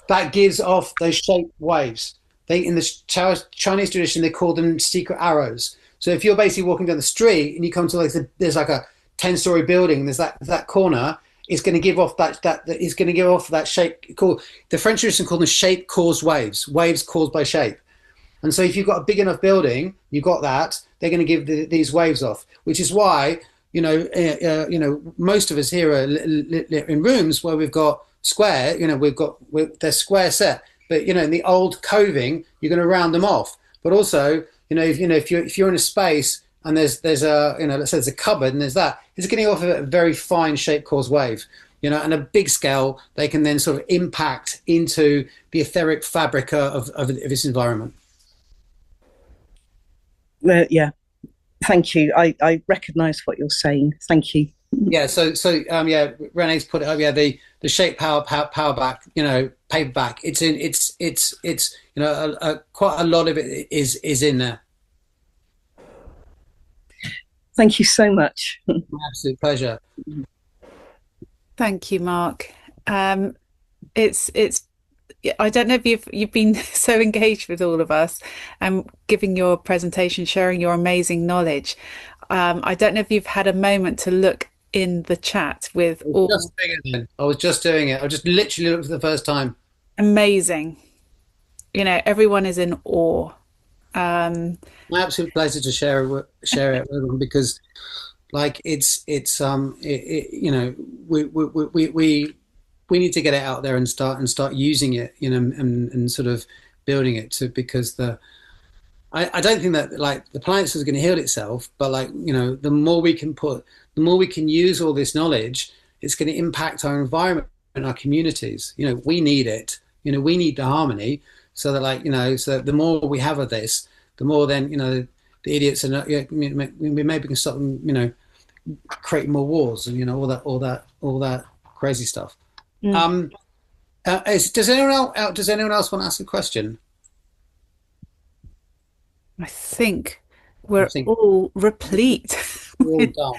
that gives off those shaped waves. In the Chinese tradition, they call them secret arrows. So if you're basically walking down the street and you come to there's like a 10-story building, there's that corner is going to give off that shape. The French tradition called them shape caused waves caused by shape. And so if you've got a big enough building, you've got that, they're going to give these waves off, which is why most of us here are in rooms where we've got square, they're square set, but in the old coving, you're going to round them off. But also, if you're in a space and there's a let's say there's a cupboard and there's that, it's getting off a very fine shape caused wave, and a big scale, they can then sort of impact into the etheric fabric of this environment. Yeah, thank you. I recognise what you're saying. Thank you. Yeah. So Renee's put it up. Yeah, the shape power back. Paperback. It's quite a lot of it is in there. Thank you so much. My absolute pleasure. Thank you, Mark. It's I don't know if you've been so engaged with all of us and giving your presentation, sharing your amazing knowledge. I don't know if you've had a moment to look in the chat with all. I was just doing it. I just literally looked for the first time. Amazing. Everyone is in awe. My absolute pleasure to share it with them, because we need to get it out there and start using it, and sort of building it because I don't think that the planet is going to heal itself, but the more we can use all this knowledge, it's going to impact our environment and our communities. We need it. We need the harmony, so that so the more we have of this, the more then the idiots and we maybe can stop them creating more wars and all that crazy stuff. Does anyone else want to ask a question? I think we're all replete all with done.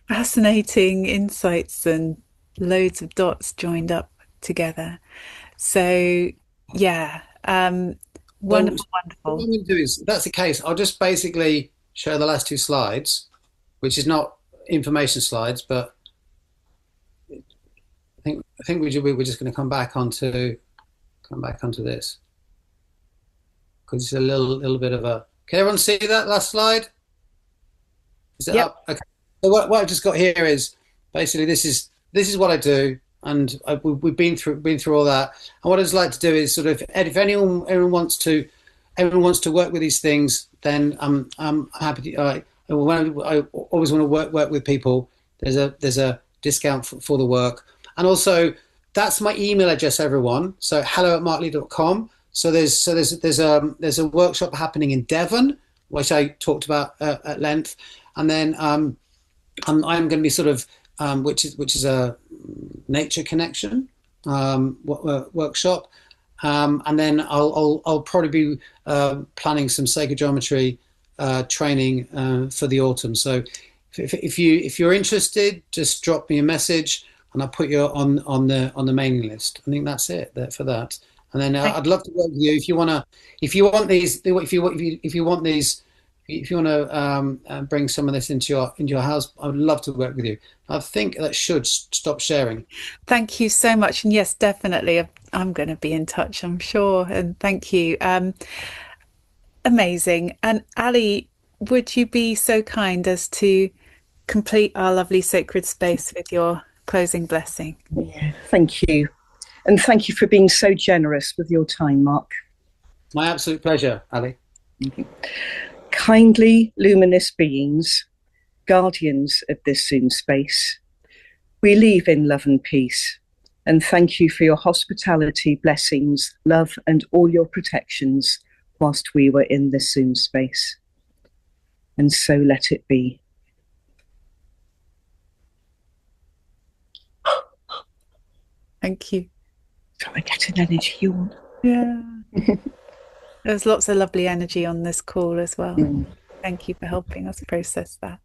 fascinating insights and loads of dots joined up together. So, yeah, wonderful, What I'm wonderful. going to do is, if that's the case, I'll just basically show the last two slides, which is not information slides, but I think we're just going to come back onto this because it's a little bit of a. Can everyone see that last slide? Is it Yep. up? Okay. So what I've just got here is basically this is what I do, and we've been through all that. And what I'd like to do is sort of, if anyone wants to work with these things, then I'm happy to. I always want to work with people. There's a discount for the work, and also that's my email address, everyone. So hello@markleib.com. So there's a workshop happening in Devon, which I talked about at length, and then I'm going to be sort of which is a nature connection workshop, and then I'll probably be planning some sacred geometry training for the autumn. So if you're interested, just drop me a message and I'll put you on the mailing list. I think that's it for that. And then I'd love to work with you if you want to bring some of this into your house. I would love to work with you. I think that should stop sharing. Thank you so much. And yes, definitely, I'm going to be in touch, I'm sure. And thank you. Amazing. And Ali, would you be so kind as to complete our lovely sacred space with your closing blessing? Yeah, thank you. And thank you for being so generous with your time, Mark. My absolute pleasure, Ali. Kindly, luminous beings, guardians of this Zoom space, we leave in love and peace, and thank you for your hospitality, blessings, love, and all your protections whilst we were in this Zoom space. And so let it be. Thank you. So I get an energy yawn. Yeah. There's lots of lovely energy on this call as well. Thank you for helping us process that.